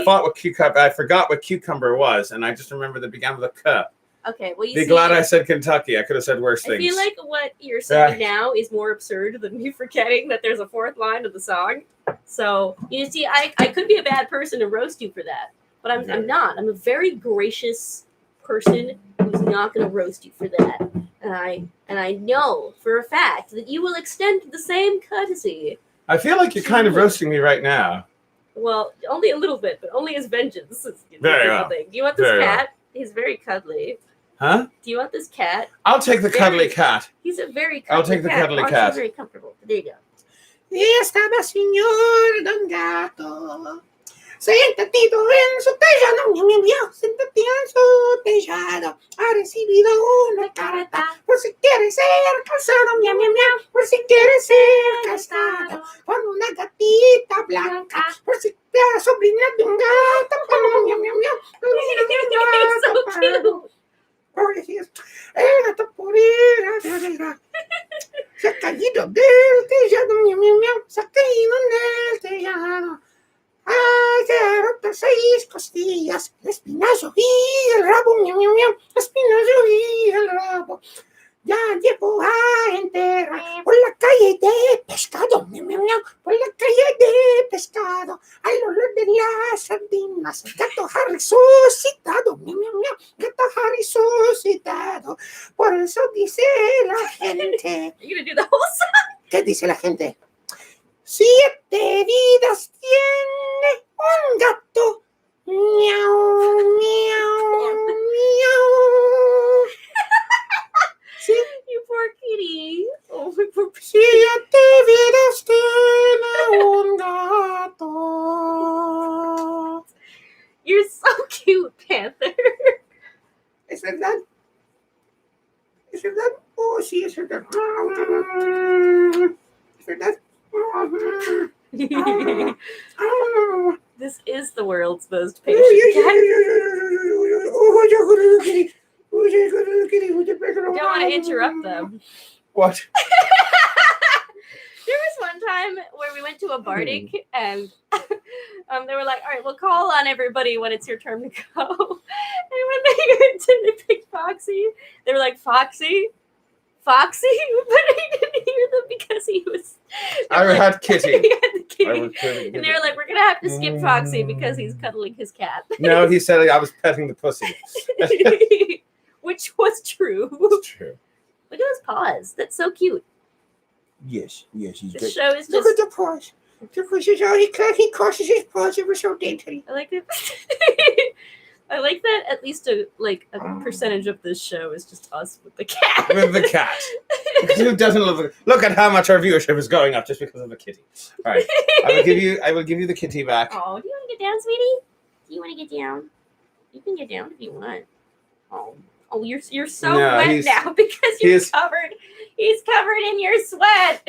I forgot what cucumber was, and I just remembered that it began with a K. Okay. Well, you Be see. glad I said Kentucky. I could have said worse I things. feel like what you're saying now is more absurd than me forgetting that there's a 4th line of the song. So you see, I could be a bad person to roast you for that, but I'm not. I'm a very gracious person who's not going to roast you for that, and I know for a fact that you will extend the same courtesy. I feel like you're kind of roasting me right now. Well, only a little bit, but only as vengeance. Very well. Thing. Do you want this Very cat? He's very cuddly. Huh? Do you want this cat? I'll take the cuddly Very- cat. He's a very cuddly I'll take the cat. cuddly Honestly, cat. Very comfortable. There you go. Estaba señor Don Gato, sentadito en su tejado, miau, miau, miau, sentadito en su tejado, ha recibido una carta, por si quiere ser casado, miau, miau, miau, por si quiere ser casado, con una gatita blanca, por si la sobrina de un gato, miau, miau, miau, So cute. Pobrecillos, el gato por ir a la se ha caído del tejado, miau, miau, miau, se ha caído del tejado. Ay, se ha roto 6 costillas, el espinazo y el rabo, miau, miau, miau, el espinazo y el rabo. Ya llevo a enterrar por la calle de pescado, miau, miau, miau, por la calle de pescado, al olor de las sardinas, el gato ha resucitado, miau, miau, miau, el gato ha resucitado. Por eso dice la gente. Are you gonna do the whole song? ¿Qué dice la gente? 7 vidas tiene un gato. Miau, miau, miau. Sí, You poor kitty. Oh, my poor 7 vidas tiene un gato. You're so cute, Panther. ¿Es verdad? ¿Es verdad? Oh, sí, es verdad. ¿Es verdad? This is the world's most Oh, patient yeah, yeah, cat. yeah, yeah, yeah, yeah, yeah. your good little kitty? Who's your good little kitty? Who's your big little I don't want to interrupt them. What? There was one time where we went to a Bardic and they were like, all right, we'll call on everybody when it's your turn to go. And when they went to pick Foxy, they were like, Foxy? Foxy? But I didn't hear them because he was... I had Kitty. He had the kitty. I was petting And they were like, we're going to have to skip Foxy because he's cuddling his cat. No, he said I was petting the pussy. Which was true. It's true. Look at his paws. That's so cute. Yes, he's The good. show is Look just... at the paws. The paws is all he crosses his paws ever so daintily. I like it. I like that at least a percentage of this show is just us with the cat. With the cat. Who doesn't love it? Look at how much our viewership is going up just because of the kitty. All right, I will give you the kitty back. Oh, do you want to get down, sweetie? Do you want to get down? You can get down if you want. Oh, you're so No, wet now because he's covered in your sweat.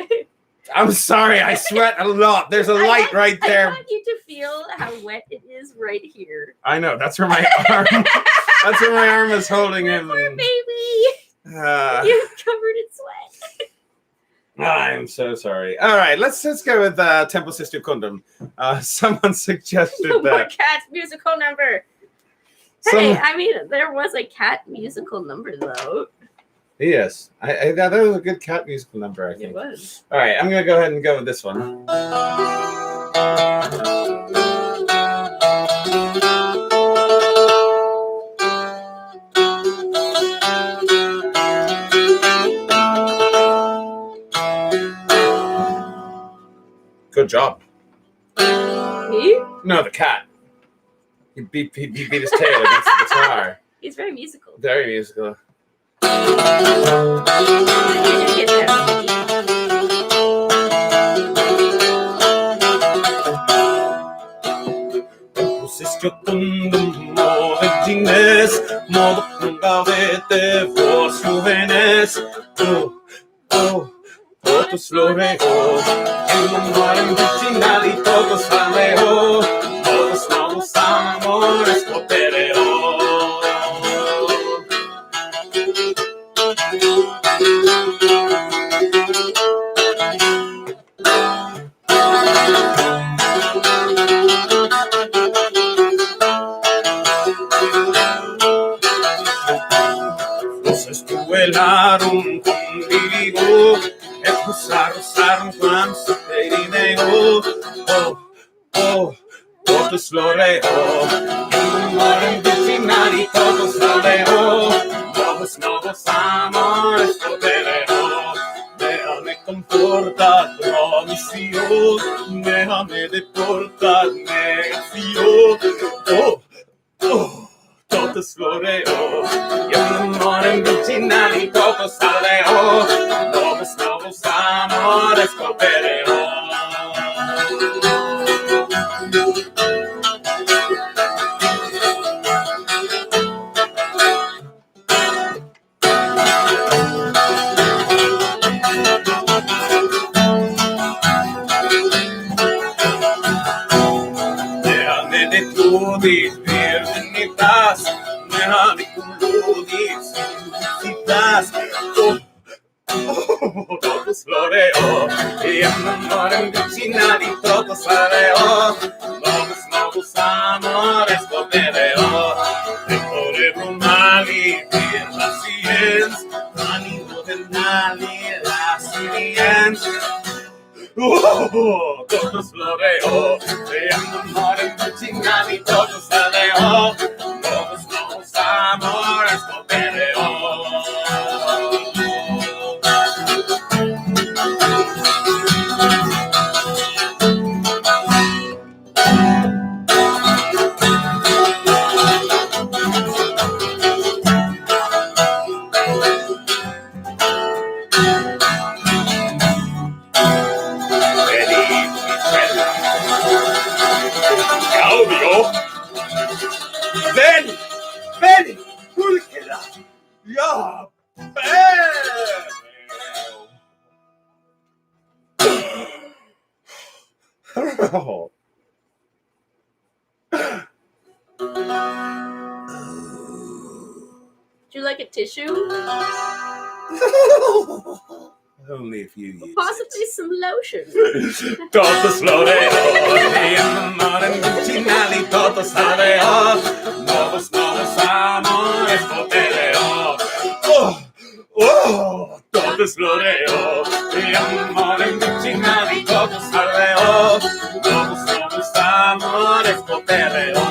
I'm sorry, I sweat a lot. There's a light right I there. want you to feel how wet it is right here. I know. That's where my arm. That's where my arm is holding him. Poor baby. You're covered in sweat. I'm so sorry. All right, let's go with Temple Sister Kundum. Someone suggested No more that. cat musical number. Hey, I mean, there was a cat musical number though. Yes, I that was a good cat musical number. I think It was. All right, I'm gonna go ahead and go with this one. Good job. Me? No, the cat. He beat his tail against the guitar. He's very musical. Very musical. You did get that. Sister Kundum Movedines, Modo Gavete, Vos Juvenes, Todos Floreo, en un mar en virginal y todos aleo, todos nuevos amores cotereo. Duelaron conmigo, rozaron Juan su perineo, todos floreo, en un mar en virginal y todos aleo, todos nuevos amores podereo, déjame confortar promisión, déjame deportar negación, todos floreo, y un amor en virginal y todos aleo, todos nuevos amores coopereo. Déjame de tu virginidad, déjame tu visitas, todos floreo, y un amor en virginal y todos aleo, todos nuevos amores coopereo, recorrer mal y bien la ciencia, ánimo del nadie la ciencia. Todos floreo, y un amor en virginal y todos aleo, todos nuevos amores coopereo. Then you like a tissue? Only if you use Possibly some lotion. Todo sloweo, in the morning, Gucci todo saleo. Novos amores, boteleo. Todo sloweo, in the morning, Gucci todo saleo. Novos amores, boteleo.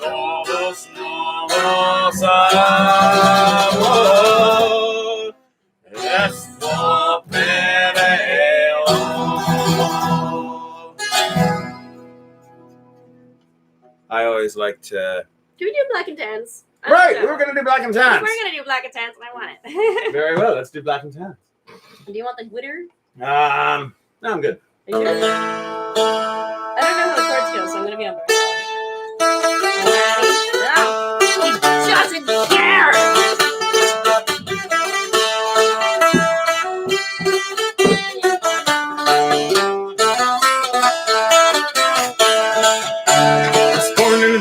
Novos amores, I always like to. Do we do black and tans? Right, we're gonna do black and tans. We're gonna do black and tans, and I want it. Very well, let's do black and tans. Do you want the glitter? No, I'm good. Are you sure? I don't know how the chords go, so I'm gonna be on board. He doesn't care.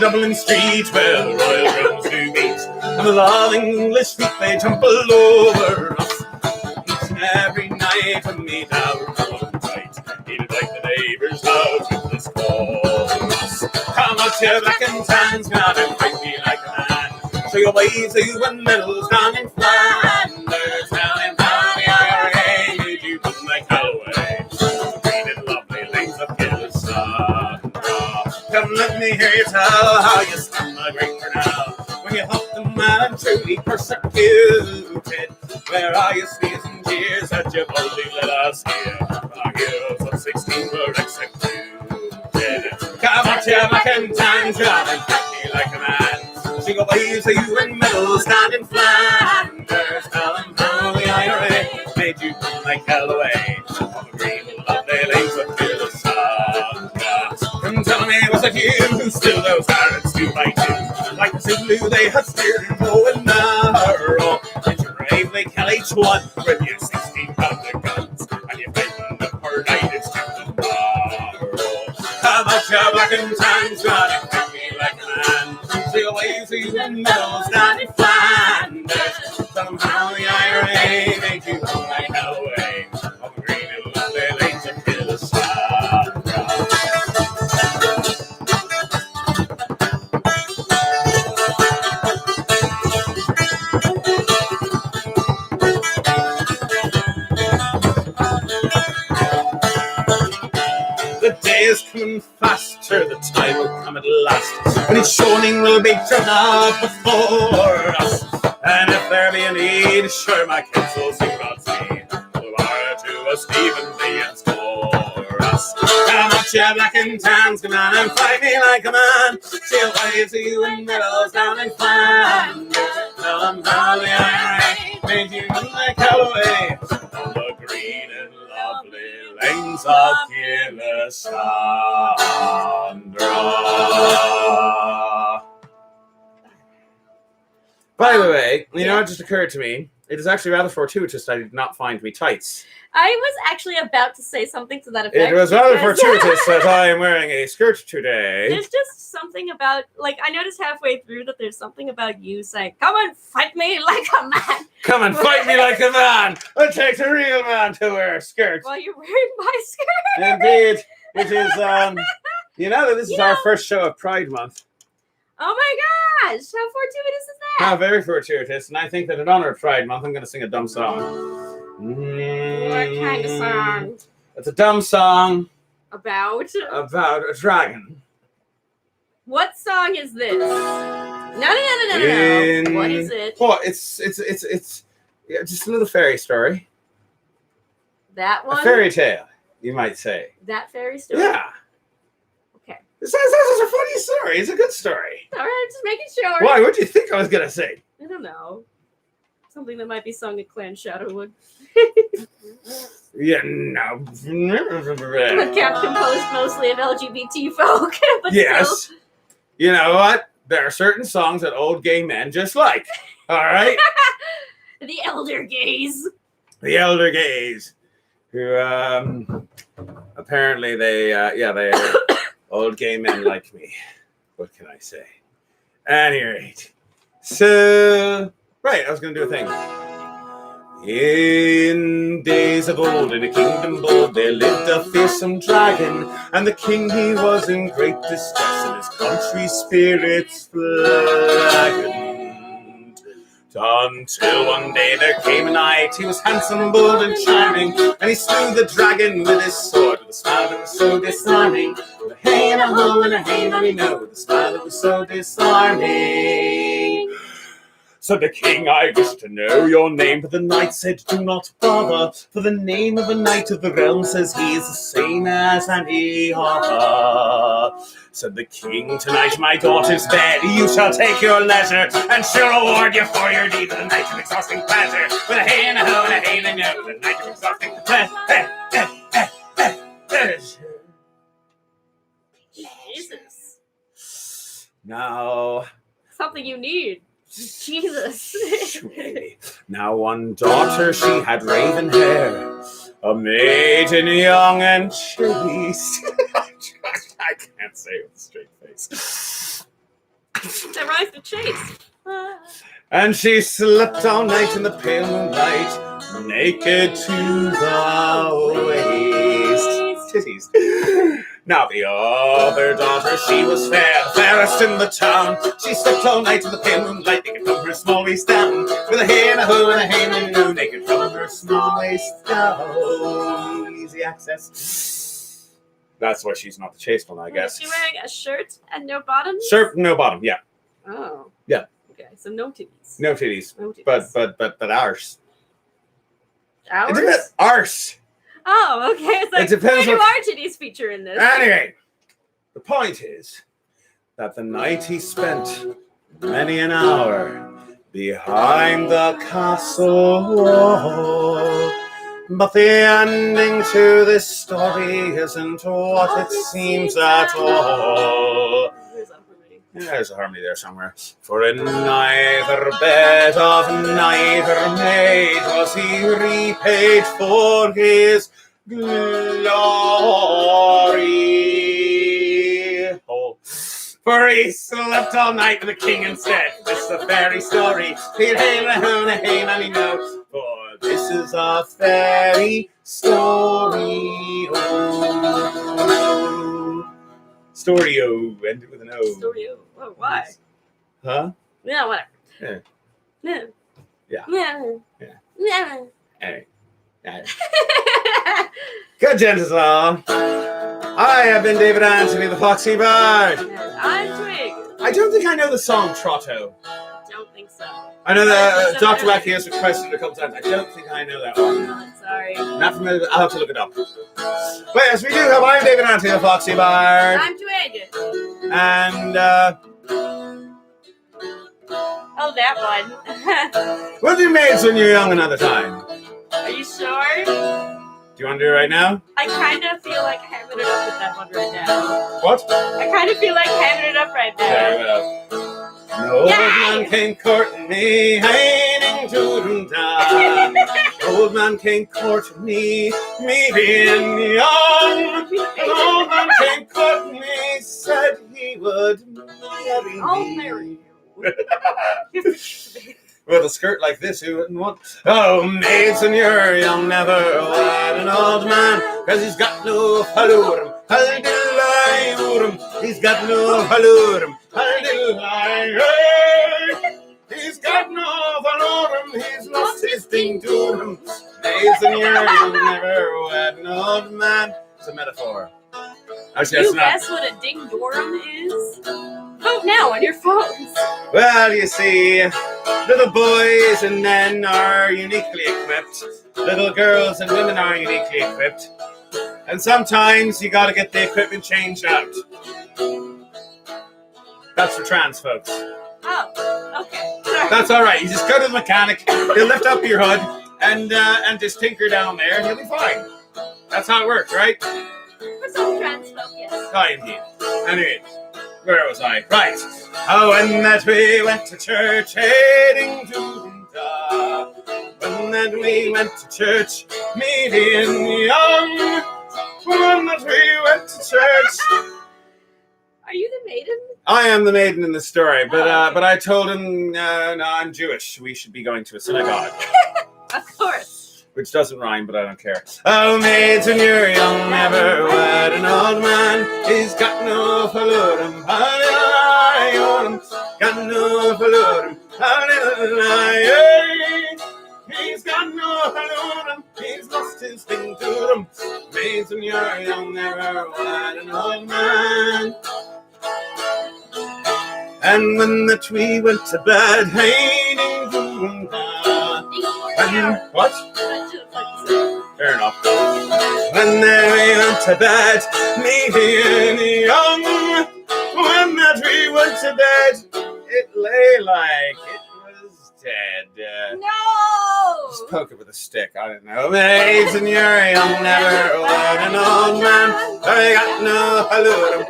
Dublin street where the royal drums do beat, and the long English feet they jump all over us. Each and every night when me down on tight, he'd like the neighbours out with this chorus. Come out your black and tans, come out and fight me like a man. Show your waves, you and medals down in Flanders. Tell him how the IRA made you look like Holloway. Green and lovely lanes of Gilliston. Come let me hear you tell how you spun the great now. When you helped the man truly persecuted. Where are your sneers and jeers that you boldly let us hear? Our heroes of 16 were executed. Come on, you black and tans, come and fight me like a man. Sing a waves of you and medals stand in Flanders. Tell them how the IRA made you come like Holloway. On the green and lovely lanes of Gilliston. Come tell me, was it you who still those pirates do fight you? Like the Zulu they had steered and bow and arrow. Did you bravely kill each one with your 16-pounder guns? And you frightened the poor natives to the morrow. Come out your black and tans, God, and fight me like a man. See the waves of you and medals down in Flanders. Tell them how the IRA made you come like Holloway. On the green and lovely lanes of Gilliston. The day is coming faster, the time will come at last, when each shoning will be turned up before us. And if there be a need, sure my kids will sing Godspeed, who are to us even beings for us. Come out, you black and tans, come on and fight me like a man. She'll wave to you and medals down in Flanders. Tell them how the IRA made you look like Holloway on the green and lovely lanes of Gilliston. By the way, you know, it just occurred to me, it is actually rather fortuitous that I did not find me tights. I was actually about to say something to that effect. It was rather because fortuitous that I am wearing a skirt today. There's just something about, like, I noticed halfway through that there's something about you saying, come and fight me like a man. Come and fight me like a man. It takes a real man to wear a skirt. While you're wearing my skirt. Indeed. Which is, you know that this is our first show of Pride Month. Oh my gosh, how fortuitous is that? How very fortuitous. And I think that in honor of Pride Month, I'm going to sing a dumb song. What kind of song? It's a dumb song About a dragon. What song is this? No. What is it? Oh, it's yeah, just a little fairy story. That one? A fairy tale, you might say. That fairy story? Yeah. Okay. This is a funny story. It's a good story. All right, just making sure. Why? What do you think I was going to say? I don't know. Something that might be sung at Clan Shadowwood. Yeah, no. A camp composed mostly of LGBT folk. But yes. still. You know what? There are certain songs that old gay men just like. All right? The elder gaze. The elder gays. Who, apparently they're old gay men like me. What can I say? At any rate. So, Right, I was going to do a thing. In days of old, in a kingdom bold, there lived a fearsome dragon, and the king he was in great distress, and his country's spirits flagged. Until one day there came a knight, he was handsome, bold, and charming, and he slew the dragon with his sword, with a smile that was so disarming. With a hey and a ho and a hey and a no, with a smile that was so disarming. Said the king, I wish to know your name, but the knight said, do not bother, for the name of a knight of the realm says he is the same as any other. Said the king, tonight my daughter's bed, you shall take your leisure, and she'll reward you for your deed with a night of exhausting pleasure. With a hey and a ho and a hey and a no, with a night of exhausting pleasure. Jesus. Now... Something you need. Jesus. Now one daughter, she had raven hair, a maiden young and chaste. I can't say it with a straight face. That rhymes to chase. And she slept all night in the pale moonlight, naked to the waist. Titties. Now the other daughter, she was fair, the fairest in the town. She slept all night in the pale moonlight, naked from her small waist down. With a hey and a ho and a hey and a no, naked from her small waist down. Easy access. That's why she's not the chaste one, I guess. Is she wearing a shirt and no bottoms? Shirt, no bottom, yeah. Oh. Yeah. Okay, so no titties. No titties. No titties. But arse. Ours? Arse. Oh, okay. It's like, It depends where do what- our titties feature in this? Anyway, the point is that the night he spent many an hour behind the castle wall. But the ending to this story isn't what it seems at all. There's a harmony there somewhere. For in neither bed of neither maid was he repaid for his glory. Oh. For he slept all night with the king instead. This is a fairy story. For this is a fairy story. Oh. Story-o, end it with an O. Story-o. Oh, why? Huh? Yeah, whatever. Yeah. Yeah. Yeah. Yeah. Yeah. Anyway. Good gents all. I have been David Anthony, the Foxy Bard. And I'm Twig. I don't think I know the song Trotto. Don't think so. I know that Dr. Wacky has requested it a couple times. I don't think I know that one. Oh, I'm sorry. Not familiar. I'll have to look it up. But yes, we do have. I'm David Anthony, the Foxy Bard. I'm Twig. And, Oh, that one. what have you made when you were young another time? Are you sure? Do you want to do it right now? I kind of feel like hamming it up with that one right now. What? I kind of feel like hamming it up right now. Very well. No man can court me, hiding to them down. Old man can court me being young. An old man can court me, said he would marry me. I'll marry you. With a skirt like this, who wouldn't want? Oh, maids, when you're young, never wed an old man, 'cause he's got no hallurum. He's got no hallurum. He's got no hallurum. He's lost his ding doodum. Maids, when you're young, never wed an old man. It's a metaphor. Actually, You that's not. guess what a ding dorum is? Vote now on your phones. Well, you see, little boys and men are uniquely equipped. Little girls and women are uniquely equipped. And sometimes you gotta get the equipment changed out. That's for trans folks. Oh, okay. Sorry. That's alright. You just go to the mechanic, he'll lift up your hood and just tinker down there and you'll be fine. That's how it works, right? For some trans folk, yes. Oh, indeed. Anyway, where was I? Right. Oh, when that we went to church, heading to the when that we went to church, me being young. When that we went to church. Are you the maiden? I am the maiden in the story, but Oh, okay. but I told him, no, I'm Jewish. We should be going to a synagogue. Of course. Which doesn't rhyme, but I don't care. Oh, maids, when you're young, never wed an old man. He's got no falutum. Got no falutum. He's got no falutum. He's lost his thing to them. Maids, when you're young, never wed an old man. And when the tree went to bed, hey, ding, ding, and what? Fair enough. When they went to bed, me being young, when the tree went to bed, it lay like it was dead. No! Just poke it with a stick, I don't know. Maids, and you're young, never wed an old man. I got no falutum.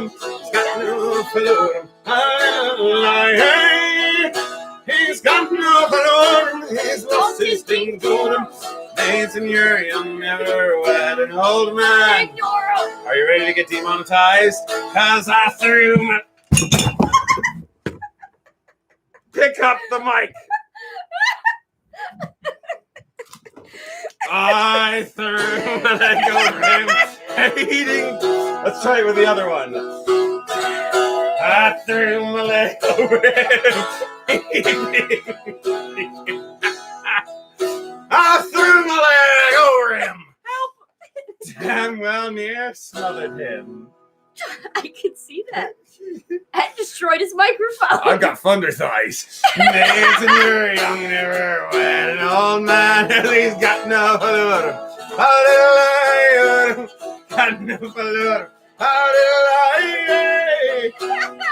He's got no falutum. He's got no falutum. He's lost his thing to him. Maids, and you're young, never wed an old man. Are you ready to get demonetized? Cause I threw my... Pick up the mic. I threw my leg over him, hating. Let's try it with the other one. I threw my leg over him. I threw my leg over him. Help! Damn well near smothered him. I could see that. I destroyed his microphone. I've got thunder thighs. Maids, and you're young, never wed an old man. He's got no falutum. Got no falutum.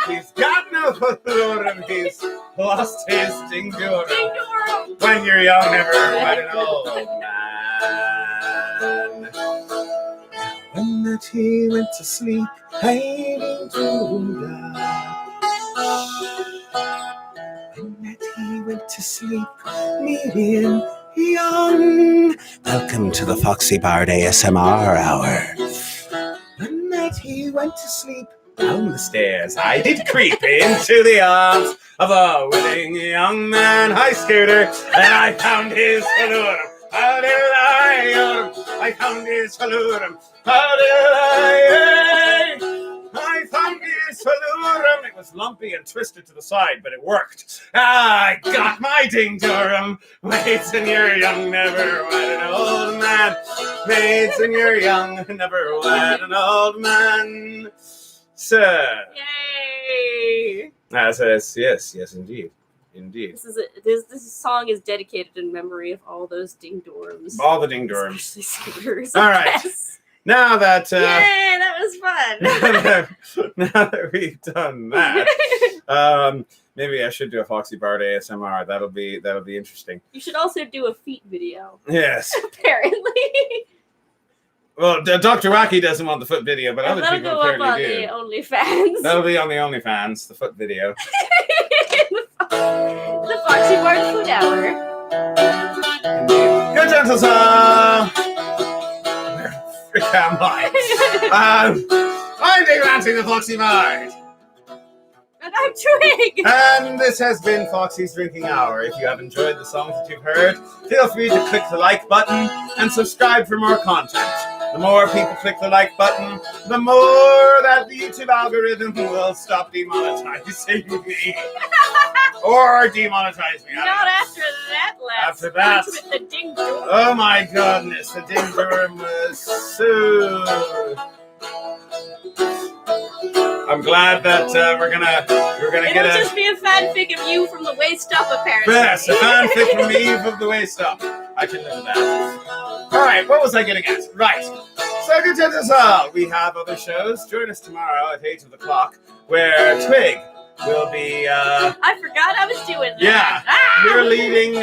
He's got no falutum. He's lost his ding-doorum. When you're young, never wed an old man. When the tea went to sleep, hiding to die. When the tea went to sleep, me being young. Welcome to the Foxy Bard ASMR Hour. When the tea went to sleep, down the stairs I did creep into the arms of a willing young man. Hi, Scooter, and I found his falutum. I found his falutum. I found his falutum. It was lumpy and twisted to the side, but it worked. I got my ding-doorum. Maids, and you're young, never wed an old man. Maids, and you're young, never wed an old man. Sir. Yay! Yes, indeed. Indeed. This song is dedicated in memory of all those ding-dorms. All the ding-dorms. Especially Scooters. All right. Yes. Now that Yay, that was fun. now that we've done that, maybe I should do a Foxy Bard ASMR. That'll be interesting. You should also do a feet video. Yes. Apparently. Well, Dr. Wacky doesn't want the foot video, but other that'll people go up on apparently the do. OnlyFans. That'll be on the OnlyFans, the foot video. The Foxy Bard Food Hour. Good gentle song. Where the frick am I? I'm Dave Lansing, the Foxy Bard. And I'm Twig. And this has been Foxy's Drinking Hour. If you have enjoyed the songs that you've heard, feel free to click the like button and subscribe for more content. The more people click the like button, the more that the YouTube algorithm will stop demonetizing me. Or demonetize me. Not after that last. After that. With the ding dong. Oh my goodness, the ding dong was so... I'm glad that we're gonna get It'll a... just be a fanfic of you from the waist up, apparently. Yes, a fanfic from me from the waist up. I can live with that. Alright, what was I getting at? Right. So good to us all. We have other shows. Join us tomorrow at 8 o'clock, where Twig will be... I forgot I was doing that. Yeah, Ah! you're leading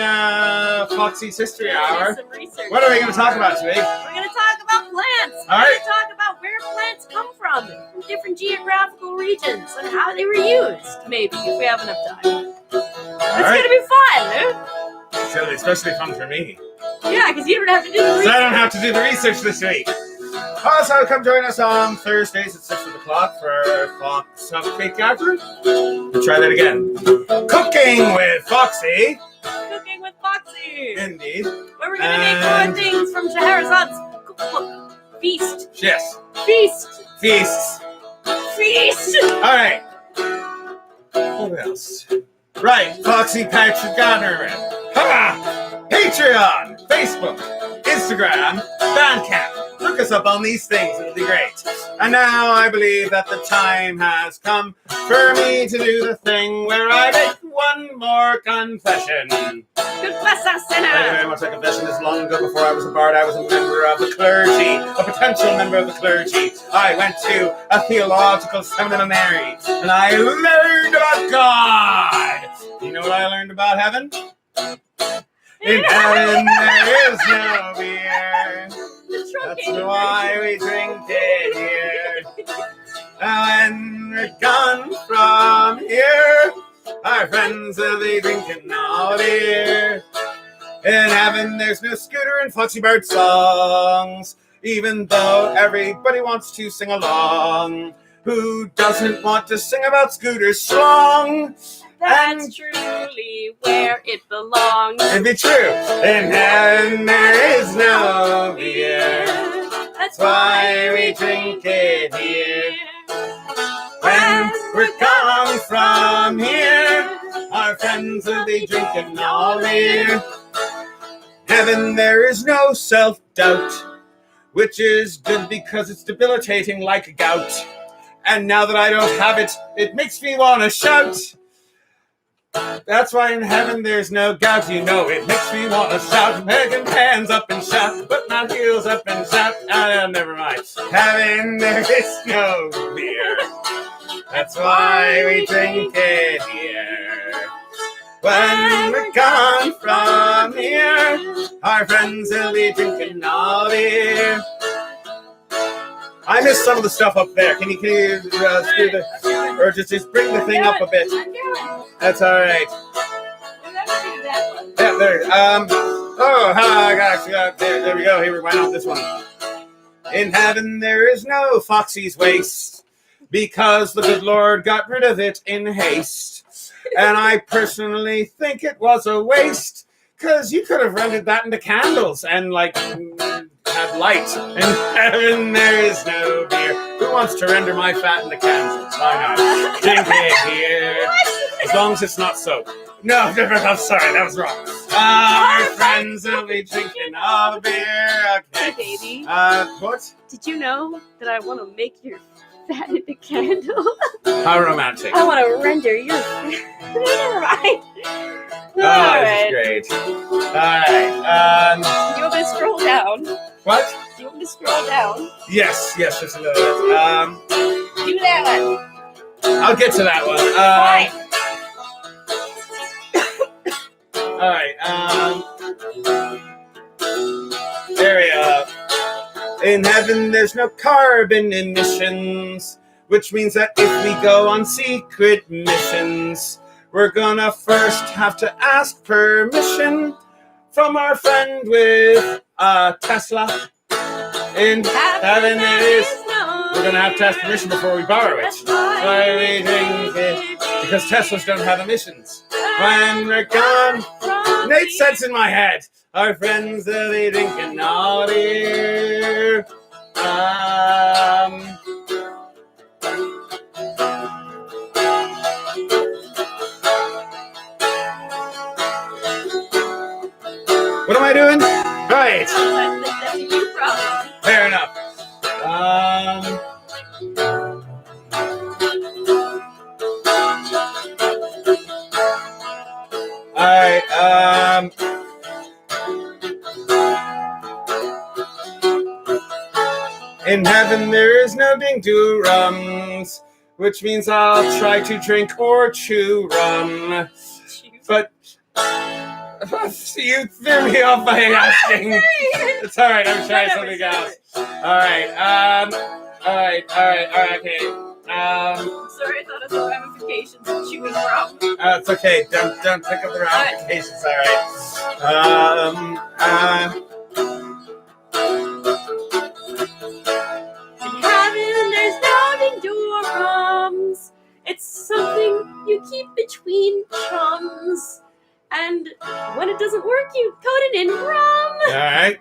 Foxy's History Hour. Some research. What are we going to talk about, Twig? We're going to talk about plants. All We're right. going to talk about where plants come from different geographical regions and how they were used, maybe, if we have enough time. It's going to be fun. It's going to be especially fun for me. Yeah, because you don't have to do the So I research. don't have to do the research this week. Also, come join us on Thursdays at 6 o'clock for Fox Cake Gathering. Try that again. Cooking with Foxy. Cooking with Foxy. Indeed. Where we're going to make more things from Scheherazad's cookbook. Feast. Yes. Feast. Feasts. Feast. All right. What else? Right. Foxy Patrick Gathering. Ha! Patreon, Facebook, Instagram, Bandcamp. Look us up on these things. It'll be great. And now I believe that the time has come for me to do the thing where I make one more confession. Confess us, Thank you sinner. very much. I confessed this long ago. Before I was a bard, I was a member of the clergy, a potential member of the clergy. I went to a theological seminary, and I learned about God. You know what I learned about heaven? In heaven there is no beer. That's why we drink it here. And when we're gone from here, our friends will be drinking all beer. In heaven there's no Scooter and Foxy Bird songs, even though everybody wants to sing along. Who doesn't want to sing about Scooter's song? That's truly where it belongs. It'd be true. In heaven there is no beer. That's why we drink it here. When we're gone from here, our friends will be drinking all beer. Heaven there is no self-doubt, which is good because it's debilitating like gout. And now that I don't have it, it makes me want to shout. That's why in heaven there's no gout, you know it makes me want to shout, making hands up and shout, put my heels up and shout. Never mind. Heaven there is no beer. That's why we drink it here. When we're gone from here, our friends will be drinking all beer. I missed some of the stuff up there. Can you screw the, or just bring the thing up a bit? That's all right. Yeah, there. I got there we go. Here we went out this one. In heaven there is no Foxy's waste, because the good Lord got rid of it in haste. And I personally think it was a waste, because you could have rendered that into candles and have light. In heaven there is no beer. Who wants to render my fat into candles? Why not? Drink it here. As long as it's not soap. No, I'm sorry, that was wrong. Our friends will be drinking all the beer. Okay. Hey, baby. What? Did you know that I want to make your fat into candle? How romantic. I want to render your never mind. Oh, this is great. All right. Do you want me to scroll down? What? Do you want me to scroll down? Yes, just a little bit. Do that one. I'll get to that one. Fine. All right. There we go. In heaven, there's no carbon emissions, which means that if we go on secret missions, we're gonna first have to ask permission from our friend with a Tesla. In heaven, there is. We're gonna have to ask permission before we borrow it. Why we drink it? Because Teslas don't have emissions. When we're gone, Nate sets in my head. Our friends will be drinking all beer. What am I doing? Right. That's a you problem. Fair enough. All right. In heaven there is no ding do rums, which means I'll try to drink or chew rum. But you threw me off by asking. It's all right. I'm trying something else. All right. Okay. Sorry, I thought of the ramifications of chewing rum. It's okay. Don't pick up the ramifications. All right. something you keep between chums. And when it doesn't work, you coat it in rum. All right.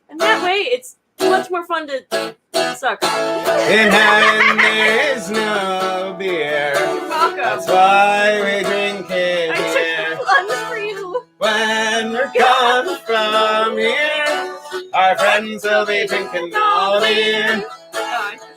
And that way, it's much more fun to suck on. In heaven there is no beer. You're welcome. That's why we drink it I here. took lunch for you. When we're gone from here, our friends will be drinking all beer.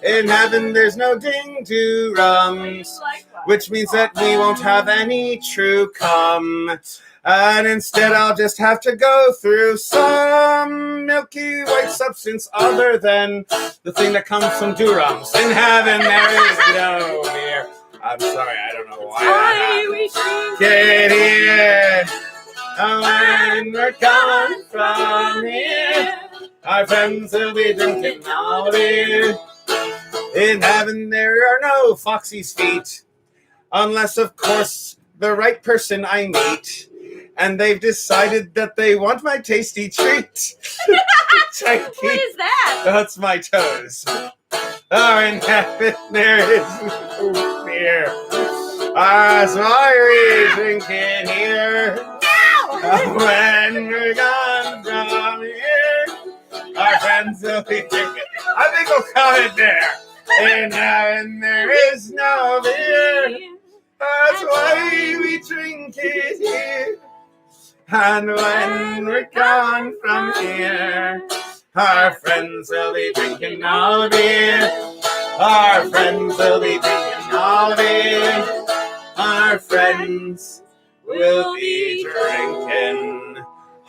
In heaven there's no ding-do-rums, which means that we won't have any true cum. And instead I'll just have to go through some milky white substance other than the thing that comes from Durams. In heaven there is no beer. I'm sorry, I don't know why that happened. Get here. And when we're gone from here, our friends will be drinking all beer. In heaven there are no Foxy's feet, unless of course the right person I meet. And they've decided that they want my tasty treat. What is that? That's my toes. Oh, in heaven there is no beer. That's why we drinking here. When we're gone from here, our friends will be drinking. I think we'll call it there. In heaven there is no beer. That's why we drink it here. And when we're gone from here, our friends will be drinking all beer. Our friends will be drinking all beer. Our friends will be drinking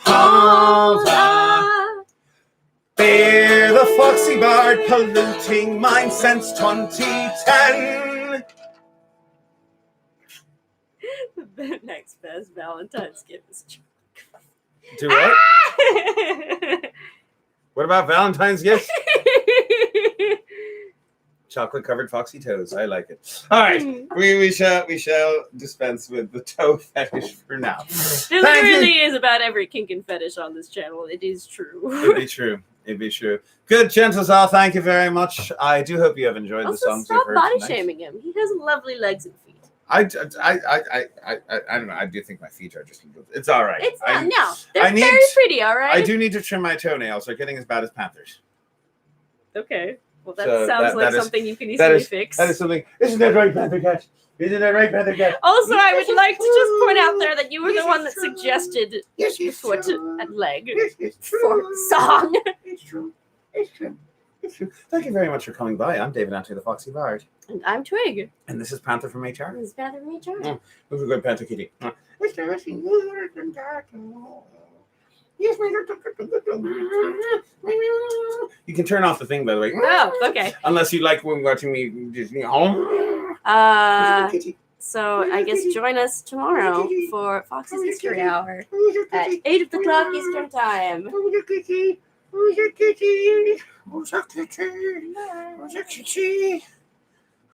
all the beer. The Foxy Bard polluting mine since 2010. The next best Valentine's gift is Do what? What about Valentine's gifts? Chocolate covered Foxy toes. I like it. All right, we shall dispense with the toe fetish for now. There literally is about every kink and fetish on this channel. It is true. It'd be true. It'd be true. Good, gentles all. Thank you very much. I do hope you have enjoyed the Also, songs stop you've heard body tonight. shaming him. He has lovely legs and feet. I don't know. I do think my feet are just. It's all right. It's not. I No, they're I need- very pretty. All right. I do need to trim my toenails. They're getting as bad as Panthers. Okay. Well, that So sounds like that is- something you can that easily is- fix. That is something. Isn't that right, Panther Cat? Isn't that right, Panther Cat? Also, I would like to just point out there that you were the one that suggested Yes, the it's foot true. and leg Yes, it's for true. song. It's true. It's true. It's true. Thank you very much for coming by. I'm David Ante, the Foxy Bard. And I'm Twig. And this is Panther from HR. This is Panther from HR. Mm. Who's a good Panther Kitty? It's interesting. Yes, You can turn off the thing, by the way. Oh, okay. Unless you like when watching me just, So I guess join us tomorrow for Fox's History Hour at 8 o'clock Eastern Time. Who's a kitty? Who's a kitty? Who's a kitty? Who's a kitty?